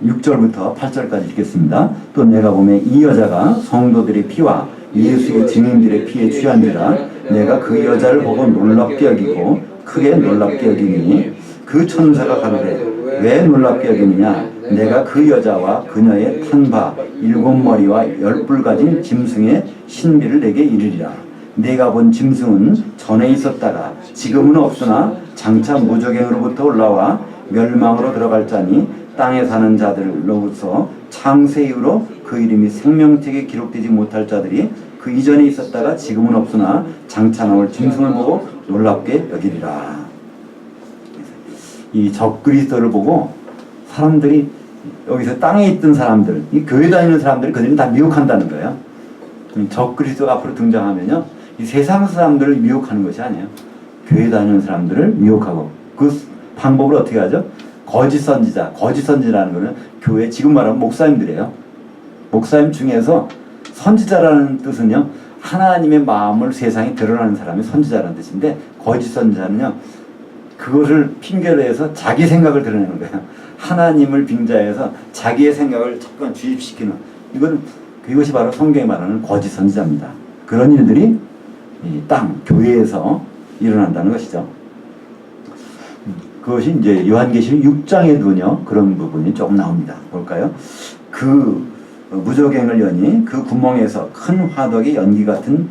6절부터 8절까지 읽겠습니다. 또 내가 보면 이 여자가 성도들의 피와 예수의 증인들의 피에 취한지라 내가 그 여자를 보고 놀랍게 여기고 크게 놀랍게 여기니 그 천사가 가로되 왜 놀랍게 여기느냐 내가 그 여자와 그녀의 탄바 7머리와 10뿔 가진 짐승의 신비를 내게 이르리라. 내가 본 짐승은 전에 있었다가 지금은 없으나 장차 무적행으로부터 올라와 멸망으로 들어갈 자니 땅에 사는 자들로부터 창세 이후로 그 이름이 생명책에 기록되지 못할 자들이 그 이전에 있었다가 지금은 없으나 장차 나올 짐승을 보고 놀랍게 여기리라. 이 적그리스도를 보고 사람들이 여기서 땅에 있던 사람들, 이 교회 다니는 사람들이 그들은 다 미혹한다는 거예요. 적그리스도가 앞으로 등장하면요, 이 세상 사람들을 미혹하는 것이 아니에요. 교회 다니는 사람들을 미혹하고 그 방법을 어떻게 하죠? 거짓 선지자라는 거는 교회 지금 말하면 목사님들이에요. 목사님 중에서 선지자라는 뜻은요, 하나님의 마음을 세상에 드러나는 사람이 선지자라는 뜻인데 거짓 선지자는요, 그것을 핑계로 해서 자기 생각을 드러내는 거예요. 하나님을 빙자해서 자기의 생각을 자꾸만 주입시키는, 그것이 바로 성경이 말하는 거짓 선지자입니다. 그런 일들이 이 땅, 교회에서 일어난다는 것이죠. 그것이 이제 요한계시록 6장에도요, 그런 부분이 조금 나옵니다. 볼까요? 그 무적행을 여니 그 구멍에서 큰 화덕의 연기 같은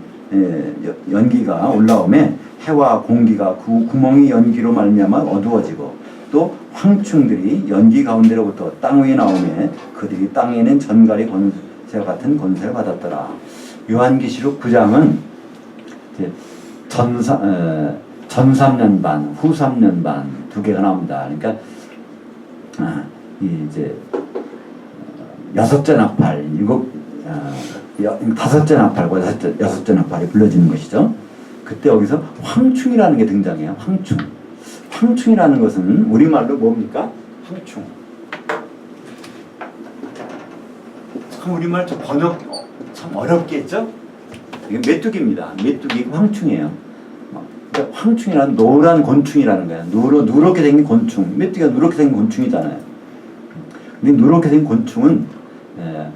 연기가 올라오매 해와 공기가 그 구멍의 연기로 말미암아 어두워지고 또 황충들이 연기 가운데로부터 땅 위에 나오매 그들이 땅에는 전갈이 권세 같은 권세를 받았더라. 요한계시록 9장은 이제 전 3년 반, 후 3년 반 두 개가 나옵니다. 그러니까 이제 6째 나팔, 5째 나팔과 6째 나팔이 불러지는 것이죠. 그때 여기서 황충이라는 게 등장해요. 황충이라는 것은 우리말로 뭡니까? 황충. 참 우리말 좀 번역 참 어렵게 했죠? 이게 메뚜기입니다. 메뚜기 황충이에요. 그러니까 황충이란 노란 곤충이라는 거야. 누렇게 생긴 곤충. 메뚜기가 누렇게 생긴 곤충이잖아요. 근데 누렇게 생긴 곤충은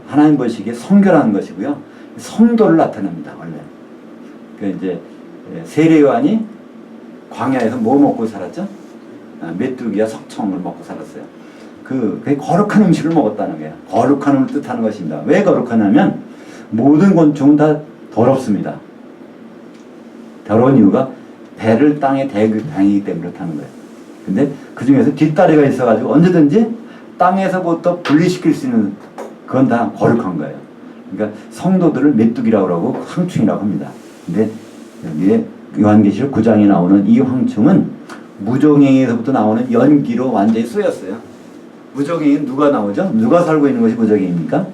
하나님 보시기에 성결한 것이고요. 성도를 나타냅니다. 원래. 그러니까 이제 세례요한이 광야에서 뭐 먹고 살았죠? 메뚜기와 석청을 먹고 살았어요. 그게 거룩한 음식을 먹었다는 거예요. 거룩함을 뜻하는 것입니다. 왜 거룩하냐면 모든 곤충은 다 더럽습니다. 더러운 이유가 배를 땅에 다니기 때문에 그렇다는 거예요. 근데 그 중에서 뒷다리가 있어가지고 언제든지 땅에서부터 분리시킬 수 있는 그건 다 거룩한 거예요. 그러니까 성도들을 메뚜기라고 하고 황충이라고 합니다. 근데 여기에 요한계시록 9장에 나오는 이 황충은 무적행에서부터 나오는 연기로 완전히 쓰였어요. 무적행은 누가 나오죠? 누가 살고 있는 것이 무적행입니까?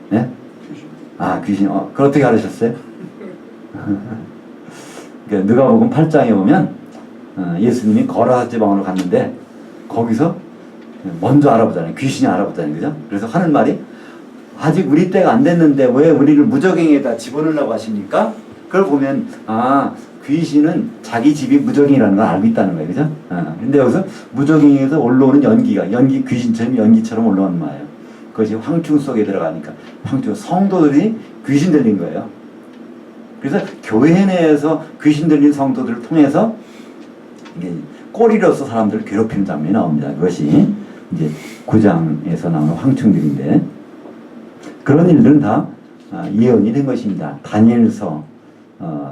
네? 귀신. 그걸 어떻게 알으셨어요? 그러니까 누가복음 8장에 보면 예수님이 거라사 지방으로 갔는데 거기서 먼저 알아보잖아요. 귀신이 알아보잖아요. 그죠? 그래서 하는 말이 아직 우리 때가 안 됐는데 왜 우리를 무적행에다 집어넣으려고 하십니까? 그걸 보면 귀신은 자기 집이 무적행이라는 걸 알고 있다는 거예요. 그죠? 근데 여기서 무적행에서 올라오는 귀신처럼 연기처럼 올라오는 말이에요. 그것이 황충 속에 들어가니까 황충 성도들이 귀신 들린 거예요. 그래서 교회 내에서 귀신 들린 성도들을 통해서 이게 꼬리로서 사람들을 괴롭히는 장면이 나옵니다. 그것이 이제 9장에서 나오는 황충들인데 그런 일들은 다 예언이 된 것입니다. 다니엘서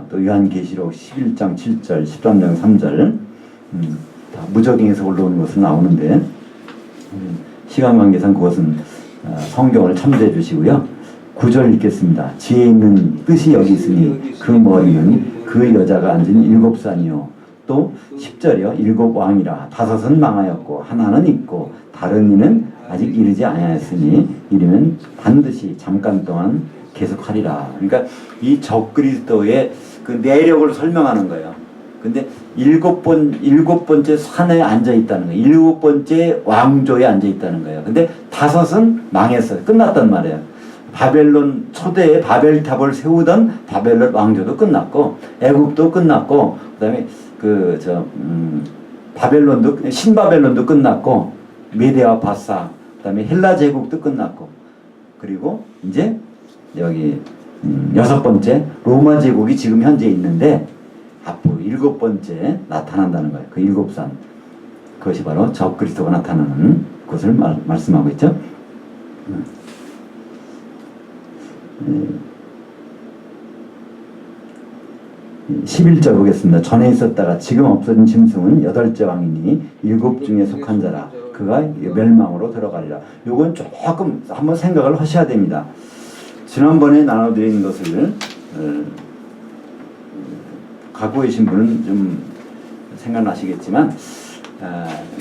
또 요한계시록 11장 7절 13장 3절 다 무적행에서 올라오는 것으로 나오는데 시간 관계상 그것은 성경을 참조해 주시고요. 9절 읽겠습니다. 지혜 있는 뜻이 여기 있으니 그 머리는 그 여자가 앉은 7산이요 또 10절이요. 일곱 왕이라 다섯은 망하였고 하나는 있고 다른 이는 아직 이르지 아니하였으니 이르면 반드시 잠깐 동안 계속하리라. 그러니까 이 적그리스도의 그 내력을 설명하는 거예요. 근데 일곱 번째 산에 앉아 있다는 거예요. 일곱 번째 왕조에 앉아 있다는 거예요. 근데 다섯은 망했어요. 끝났단 말이에요. 바벨론 초대에 바벨탑을 세우던 바벨론 왕조도 끝났고 애굽도 끝났고 그다음에 바벨론도 신바벨론도 끝났고 메데와 바사 그다음에 헬라 제국도 끝났고 그리고 이제 여기 여섯 번째 로마 제국이 지금 현재 있는데 앞으로 일곱 번째 나타난다는 거예요. 그 일곱 산 그것이 바로 적그리스도가 나타나는 것을 말씀하고 있죠. 11절 보겠습니다. 전에 있었다가 지금 없어진 짐승은 여덟째 왕이니 일곱 중에 속한 자라 그가 멸망으로 들어가리라. 요건 조금 한번 생각을 하셔야 됩니다. 지난번에 나눠드린 것을 갖고 계신 분은 좀 생각나시겠지만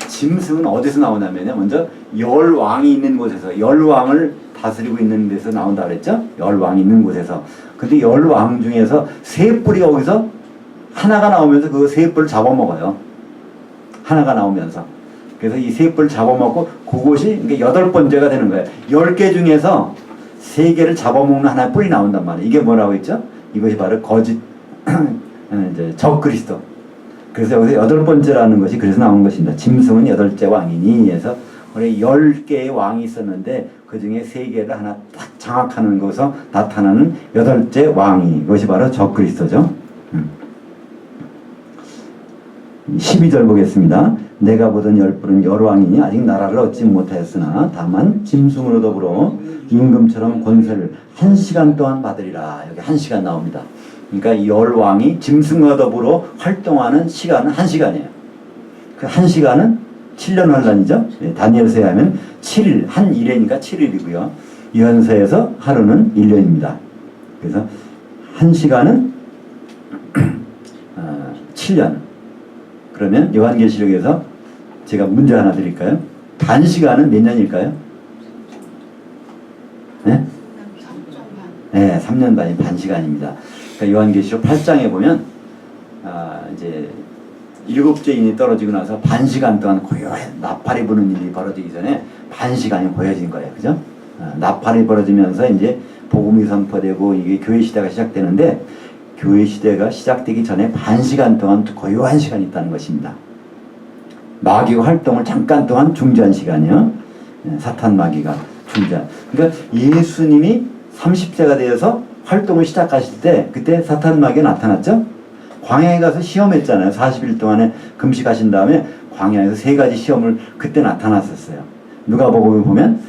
짐승은 어디서 나오냐면요. 먼저 열 왕이 있는 곳에서 열 왕을 다스리고 있는 데서 나온다 그랬죠? 열 왕이 있는 곳에서. 근데 열 왕 중에서 세 뿔이 거기서 하나가 나오면서 그 세 뿔을 잡아먹어요. 하나가 나오면서. 그래서 이 세 뿔을 잡아먹고 그것이 여덟 번째가 되는 거예요. 10개 중에서 3개를 잡아먹는 하나의 뿔이 나온단 말이에요. 이게 뭐라고 했죠? 이것이 바로 거짓 이제 적그리스도. 그래서 여기서 여덟 번째라는 것이 그래서 나온 것입니다. 짐승은 여덟째 왕이니 해서 원래 10개의 왕이 있었는데 그 중에 3개를 하나 딱 장악하는 것에서 나타나는 여덟째 왕이 그것이 바로 적그리스도죠. 12절 보겠습니다. 내가 보던 열뿔은 열왕이니 아직 나라를 얻지 못하였으나 다만 짐승으로 더불어 임금처럼 권세를 1시간 동안 받으리라. 여기 1시간 나옵니다. 그러니까 이 열왕이 짐승과 더불어 활동하는 시간은 1시간이에요. 그 1시간은 7년 환란이죠. 다니엘서에 하면 7일, 한 일회니까 7일이고요. 유언서에서 하루는 1년입니다. 그래서 1시간은 7년. 그러면 요한계시록에서 제가 문제 하나 드릴까요? 단시간은 몇 년일까요? 네? 3년 반이 반시간입니다. 그러니까 요한계시록 8장에 보면 이제 7죄인이 떨어지고 나서 반시간 동안 고요해 나팔이 부는 일이 벌어지기 전에 반시간이 고요해진 거예요. 그죠? 나팔이 벌어지면서 이제 복음이 선포되고 이게 교회 시대가 시작되는데 교회 시대가 시작되기 전에 반시간 동안 고요한 시간이 있다는 것입니다. 마귀가 활동을 잠깐 동안 중지한 시간이요. 사탄 마귀가 중지한. 그러니까 예수님이 30세가 되어서 활동을 시작하실 때 그때 사탄 마귀가 나타났죠. 광야에 가서 시험했잖아요. 40일 동안에 금식하신 다음에 광야에서 3가지 시험을 그때 나타났었어요. 누가복음에 보면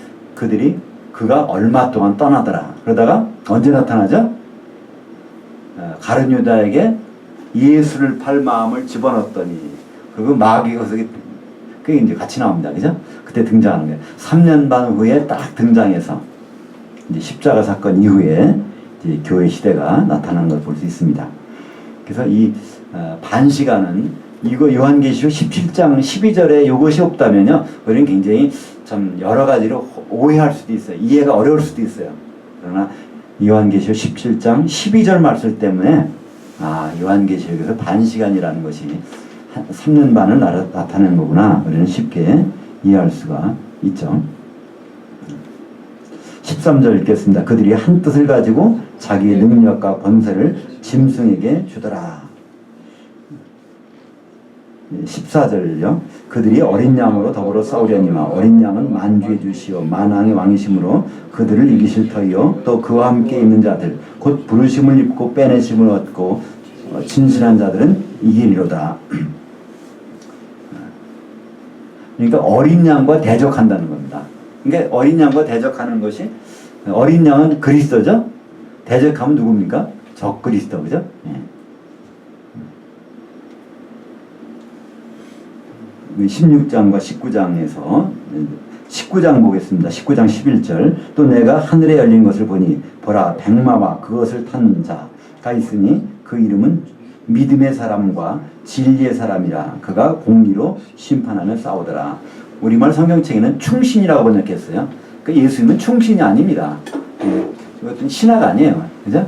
그가 얼마 동안 떠나더라. 그러다가 언제 나타나죠? 가룟 유다에게 예수를 팔 마음을 집어넣었더니 그리고 마귀가 그게 이제 같이 나옵니다. 그죠? 그때 등장하는 거예요. 3년 반 후에 딱 등장해서 이제 십자가 사건 이후에 이제 교회 시대가 나타나는 걸 볼 수 있습니다. 그래서 이 반시간은 이거 요한계시록 17장 12절에 이것이 없다면요. 우리는 굉장히 좀 여러 가지로 오해할 수도 있어요. 이해가 어려울 수도 있어요. 그러나 요한계시록 17장 12절 말씀 때문에 요한계시록에서 반시간이라는 것이 3년 반을 나타내는 거구나. 우리는 쉽게 이해할 수가 있죠. 13절 읽겠습니다. 그들이 한 뜻을 가지고 자기의 능력과 권세를 짐승에게 주더라. 14절요. 그들이 어린 양으로 더불어 싸우려니와 어린 양은 만주의 주시오 만왕의 왕이심으로 그들을 이기실 터이요 또 그와 함께 있는 자들 곧 부르심을 입고 빼내심을 얻고 진실한 자들은 이기리로다. 그러니까 어린 양과 대적한다는 겁니다. 그러니까 어린 양과 대적하는 것이 어린 양은 그리스도죠. 대적하면 누굽니까? 적그리스도 그죠? 예. 16장과 19장에서 19장 보겠습니다. 19장 11절 또 내가 하늘에 열린 것을 보니 보라 백마와 그것을 탄 자가 있으니 그 이름은 믿음의 사람과 진리의 사람이라 그가 공리로 심판하며 싸우더라. 우리말 성경책에는 충신이라고 번역했어요. 그러니까 예수님은 충신이 아닙니다. 이것은 신하가 아니에요. 그죠?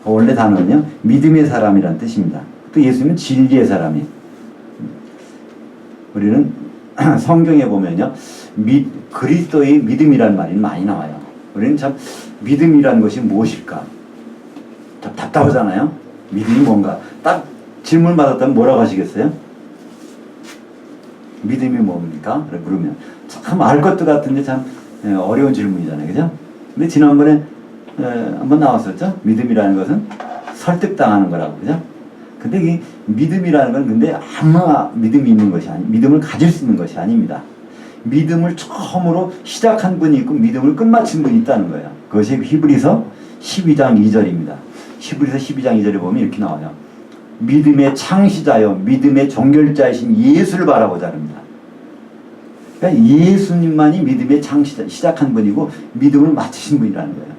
원래 단어는요, 믿음의 사람이라는 뜻입니다. 또 예수님은 진리의 사람이. 우리는 성경에 보면요, 그리스도의 믿음이라는 말이 많이 나와요. 우리는 참 믿음이라는 것이 무엇일까? 참 답답하잖아요. 믿음이 뭔가? 딱 질문 받았다면 뭐라고 하시겠어요? 믿음이 뭡니까? 물으면 참 알 것도 같은데 참 어려운 질문이잖아요. 그죠? 근데 지난번에 한번 나왔었죠? 믿음이라는 것은 설득당하는 거라고. 그죠? 근데 이 믿음이라는 건 근데 아무 믿음이 있는 것이 믿음을 가질 수 있는 것이 아닙니다. 믿음을 처음으로 시작한 분이 있고 믿음을 끝마친 분이 있다는 거예요. 그것이 히브리서 12장 2절입니다. 히브리서 12장 2절에 보면 이렇게 나와요. 믿음의 창시자요 믿음의 종결자이신 예수를 바라보자 합니다. 그러니까 예수님만이 믿음의 창시자, 시작한 분이고 믿음을 마치신 분이라는 거예요.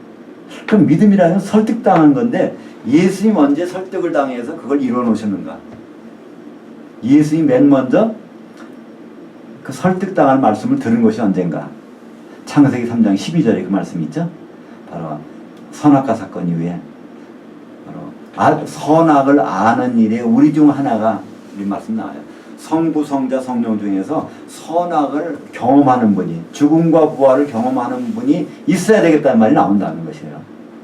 그럼 믿음이라는 건 설득당한 건데 예수님 언제 설득을 당해서 그걸 이루어 놓으셨는가? 예수님이 맨 먼저 그 설득당할 말씀을 들은 것이 언젠가? 창세기 3장 12절에 그 말씀이 있죠? 바로 선악과 사건 이후에 바로 선악을 아는 일에 우리 중 하나가 이 말씀 나와요. 성부, 성자, 성령 중에서 선악을 경험하는 분이, 죽음과 부활을 경험하는 분이 있어야 되겠다는 말이 나온다는 것이에요.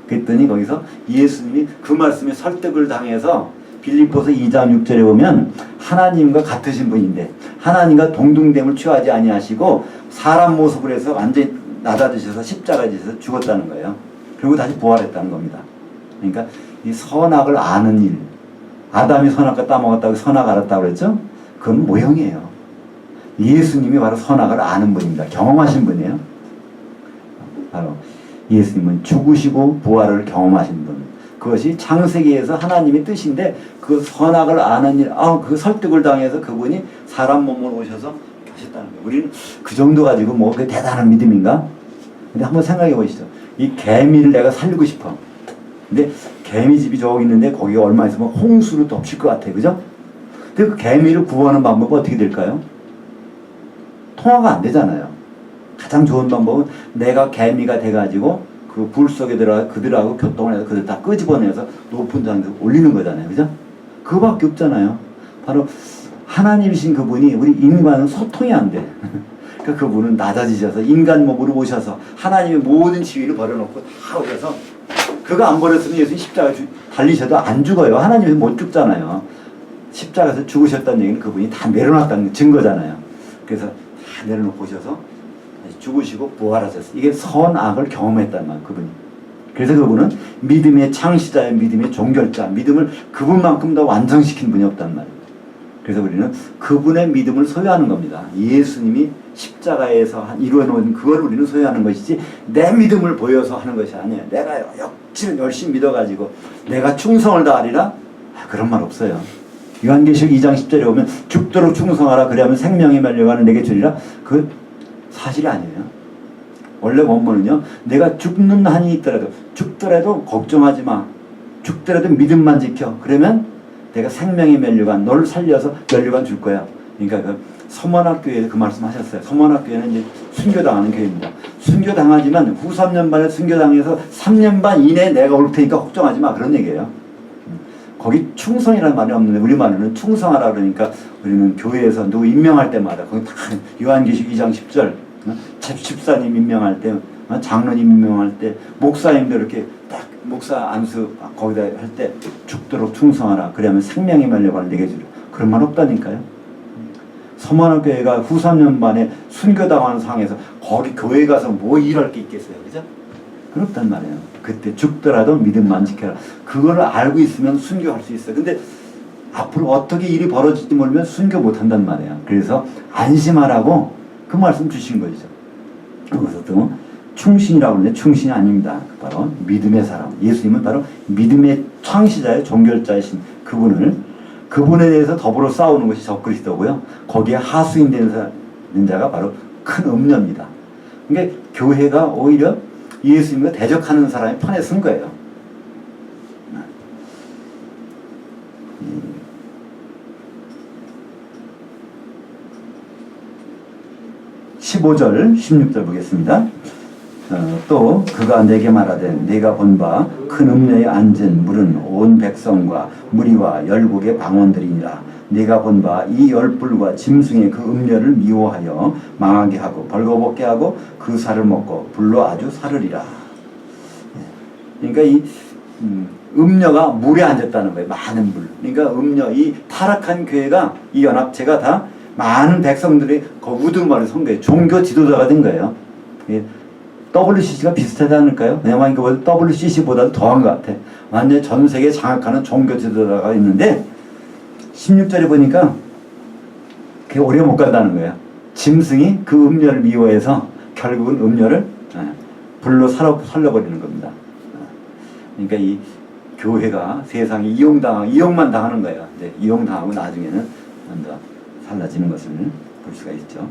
그랬더니 거기서 예수님이 그 말씀에 설득을 당해서 빌립보서 2장 6절에 보면 하나님과 같으신 분인데 하나님과 동등됨을 취하지 아니하시고 사람 모습을 해서 완전히 낮아지셔서 십자가에 지셔서 죽었다는 거예요. 그리고 다시 부활했다는 겁니다. 그러니까 이 선악을 아는 일, 아담이 선악과 따먹었다고 선악 알았다고 그랬죠? 그건 모형이에요. 예수님이 바로 선악을 아는 분입니다. 경험하신 분이에요. 바로 예수님은 죽으시고 부활을 경험하신 분. 그것이 창세기에서 하나님의 뜻인데 그 선악을 아는 일, 그 설득을 당해서 그분이 사람 몸으로 오셔서 하셨다는 거예요. 우리는 그 정도 가지고 뭐 그게 대단한 믿음인가? 근데 한번 생각해 보시죠. 이 개미를 내가 살리고 싶어. 근데 개미집이 저기 있는데 거기가 얼마 있으면 홍수로 덮칠 것 같아. 그죠? 근데 그 개미를 구하는 방법은 어떻게 될까요? 통화가 안 되잖아요. 가장 좋은 방법은 내가 개미가 돼가지고 그 불 속에 들어가 그들하고 교통을 해서 그들 다 끄집어내서 높은 장에서 올리는 거잖아요. 그죠? 그거밖에 없잖아요. 바로 하나님이신 그분이 우리 인간은 소통이 안 돼. 그러니까 그분은 낮아지셔서 인간 몸으로 오셔서 하나님의 모든 지위를 버려놓고 다 오셔서 그거 안 버렸으면 예수님 십자가에 달리셔도 안 죽어요. 하나님은 못 죽잖아요. 십자가에서 죽으셨다는 얘기는 그분이 다 내려놨다는 증거잖아요. 그래서 다 내려놓고 오셔서 죽으시고 부활하셨어요. 이게 선악을 경험했단 말이에요. 그분이. 그래서 그분은 믿음의 창시자의 믿음의 종결자, 믿음을 그분만큼 더 완성시킨 분이 없단 말이에요. 그래서 우리는 그분의 믿음을 소유하는 겁니다. 예수님이 십자가에서 이루어놓은 그걸 우리는 소유하는 것이지 내 믿음을 보여서 하는 것이 아니에요. 내가 역시 열심히 믿어가지고 내가 충성을 다하리라? 그런 말 없어요. 요한계시록 2장 10절에 보면 죽도록 충성하라 그리하면 생명이 멸려가는 내게 주리라. 그 사실이 아니에요. 원래 원문은요. 내가 죽는 한이 있더라도 죽더라도 걱정하지 마. 죽더라도 믿음만 지켜. 그러면 내가 생명의 면류관 너를 살려서 면류관 줄 거야. 그러니까 그 서문학교에서 그 말씀하셨어요. 서문학교에는 이제 순교당하는 교회입니다. 순교당하지만 후 3년 반에 순교당해서 3년 반 이내에 내가 올 테니까 걱정하지 마. 그런 얘기예요. 거기 충성이라는 말이 없는데 우리말로는 충성하라 그러니까 우리는 교회에서 누구 임명할 때마다 거기 다 요한계시록 2장 10절 집사님 임명할 때 장로님 임명할 때 목사님도 이렇게 딱 목사 안수 거기다 할 때 죽도록 충성하라 그러면 생명이 말려가는 내게 주라. 그런 말 없다니까요. 서문학교회가 후 3년 반에 순교당하는 상황에서 거기 교회 가서 뭐 일할 게 있겠어요. 그죠? 그렇단 말이에요. 그때 죽더라도 믿음만 지켜라. 그거를 알고 있으면 순교할 수 있어요. 근데 앞으로 어떻게 일이 벌어질지 모르면 순교 못 한단 말이에요. 그래서 안심하라고 그 말씀 주신 거죠. 그것도 또 충신이라고 하는데 충신이 아닙니다. 바로 믿음의 사람. 예수님은 바로 믿음의 창시자의 종결자이신 그분에 대해서 더불어 싸우는 것이 적그리스도고요. 거기에 하수인 되는 자가 바로 큰 음녀입니다. 그러니까 교회가 오히려 예수님과 대적하는 사람이 편에 쓴 거예요. 15절 16절 보겠습니다. 또 그가 내게 말하되 내가 본 바 큰 음녀에 앉은 물은 온 백성과 무리와 열국의 방언들이니라. 내가 본 바 이 열불과 짐승의 그 음녀를 미워하여 망하게 하고 벌거벗게 하고 그 살을 먹고 불로 아주 사르리라. 그러니까 이 음녀가 물에 앉았다는 거예요. 많은 물. 그러니까 음녀, 이 타락한 교회가, 이 연합체가 다 많은 백성들이 그 우두머리 선 거예요. 종교 지도자가 된 거예요. WCC가 비슷하지 않을까요? 내가 이거 WCC보다 더한 것 같아. 완전히 전 세계 장악하는 종교 지도자가 있는데 16절에 보니까 그게 오래 못 간다는 거예요. 짐승이 그 음녀를 미워해서 결국은 음녀를 불로 살려버리는 겁니다. 그러니까 이 교회가 세상에 이용만 당하는 거예요. 이제 이용당하고 나중에는 먼저 살라지는 것을 볼 수가 있죠.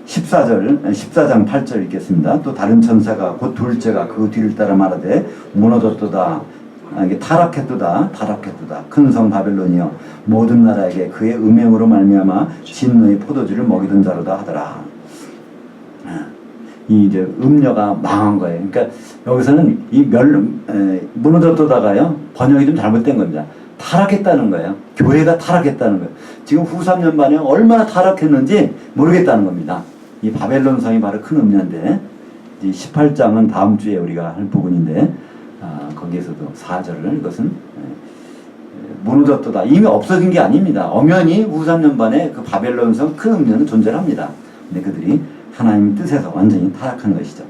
14장 8절 읽겠습니다. 또 다른 천사가 곧 둘째가 그 뒤를 따라 말하되 무너졌도다. 이게 타락했도다. 큰 성 바벨론이여 모든 나라에게 그의 음행으로 말미암아 진노의 포도주를 먹이던 자로다 하더라. 이 이제 음녀가 망한 거예요. 그러니까 여기서는 이 무너졌도다가요 번역이 좀 잘못된 겁니다. 타락했다는 거예요. 교회가 타락했다는 거예요. 지금 후 3년 만에 얼마나 타락했는지 모르겠다는 겁니다. 이 바벨론 성이 바로 큰 음녀인데, 이제 18장은 다음 주에 우리가 할 부분인데, 거기에서도 4절을 이것은 무너졌도다. 이미 없어진 게 아닙니다. 엄연히 후 3년 만에 그 바벨론 성 큰 음녀는 존재합니다. 근데 그들이 하나님의 뜻에서 완전히 타락한 것이죠.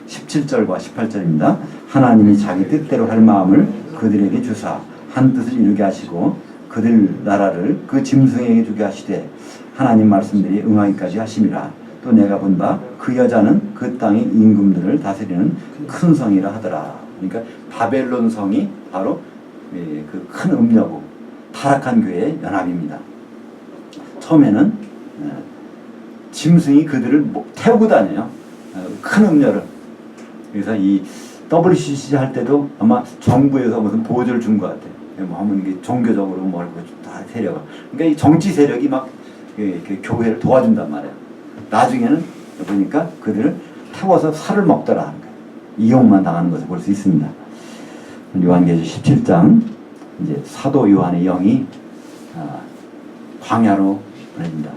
17절과 18절입니다. 하나님이 자기 뜻대로 할 마음을 그들에게 주사 한 뜻을 이루게 하시고 그들 나라를 그 짐승에게 주게 하시되 하나님 말씀들이 응하기까지 하심이라. 또 내가 본 바 그 여자는 그 땅의 임금들을 다스리는 큰 성이라 하더라. 그러니까 바벨론 성이 바로 그 큰 음녀고 타락한 교회의 연합입니다. 처음에는 짐승이 그들을 태우고 다녀요. 큰 음녀를. 그래서 이 WCC 할 때도 아마 정부에서 무슨 보조를 준 것 같아요. 뭐 하면 이게 종교적으로 뭐 다 세력. 그러니까 이 정치 세력이 막 교회를 도와준단 말이에요. 나중에는 보니까 그들을 태워서 살을 먹더라 하는 거예요. 이용만 당하는 것을 볼 수 있습니다. 요한계시록 17장 이제 사도 요한의 영이 광야로 보냅니다.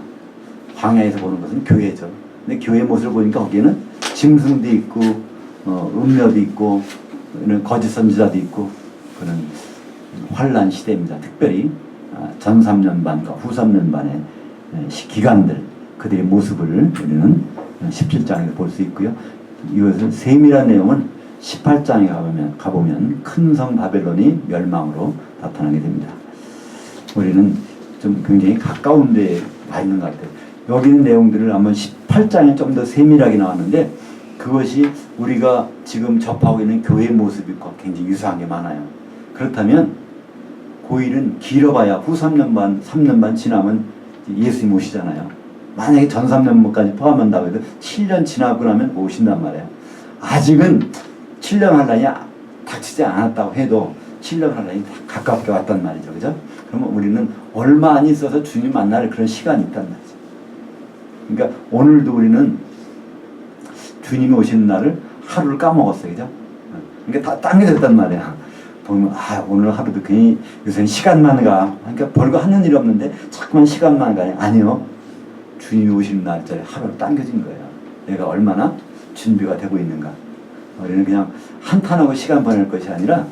광야에서 보는 것은 교회죠. 근데 교회 모습을 보니까 거기에는 짐승도 있고 음녀도 있고 거짓 선지자도 있고 그런 환란 시대입니다. 특별히 전 3년반과 후 3년반의 기간들 그들의 모습을 우리는 17장에서 볼 수 있고요. 이것을 세밀한 내용은 18장에 가보면 큰 성 바벨론이 멸망으로 나타나게 됩니다. 우리는 좀 굉장히 가까운 데에 와 있는 것 같아요. 여기 있는 내용들을 한번 18장에 좀 더 세밀하게 나왔는데 그것이 우리가 지금 접하고 있는 교회의 모습과 굉장히 유사한 게 많아요. 그렇다면 고일은 길어봐야 후 3년 반, 3년 반 지나면 예수님 오시잖아요. 만약에 전 3년까지 포함한다고 해도 7년 지나고 나면 오신단 말이에요. 아직은 7년 환란이 닥치지 않았다고 해도 7년 환란이 가깝게 왔단 말이죠. 그죠? 그러면 우리는 얼마 안 있어서 주님 만날 그런 시간이 있단 말이죠. 그러니까 오늘도 우리는 주님이 오시는 날을 하루를 까먹었어요. 그죠? 그러니까 다 당겨졌단 말이야. 보면 오늘 하루도 괜히 요새는 시간만 가. 그러니까 별거 하는 일이 없는데 자꾸만 시간만 가냐. 아니요. 주님이 오시는 날짜에 하루를 당겨진 거예요. 내가 얼마나 준비가 되고 있는가. 우리는 그냥 한탄하고 시간 보낼 것이 아니라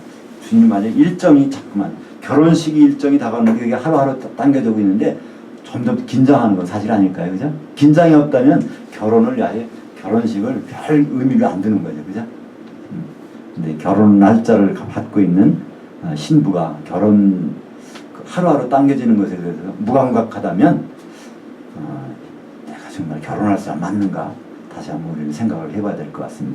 주님 만약 일정이 자꾸만 결혼식이 일정이 다가오는데 그게 하루하루 당겨지고 있는데 점점 긴장하는 건 사실 아닐까요? 그죠? 긴장이 없다면 결혼을 아예 결혼식을 별 의미가 안 드는 거죠. 그죠? 근데 결혼 날짜를 받고 있는 신부가 결혼 하루하루 당겨지는 것에 대해서 무감각하다면 내가 정말 결혼할 사람 맞는가? 다시 한번 우리는 생각을 해봐야 될 것 같습니다.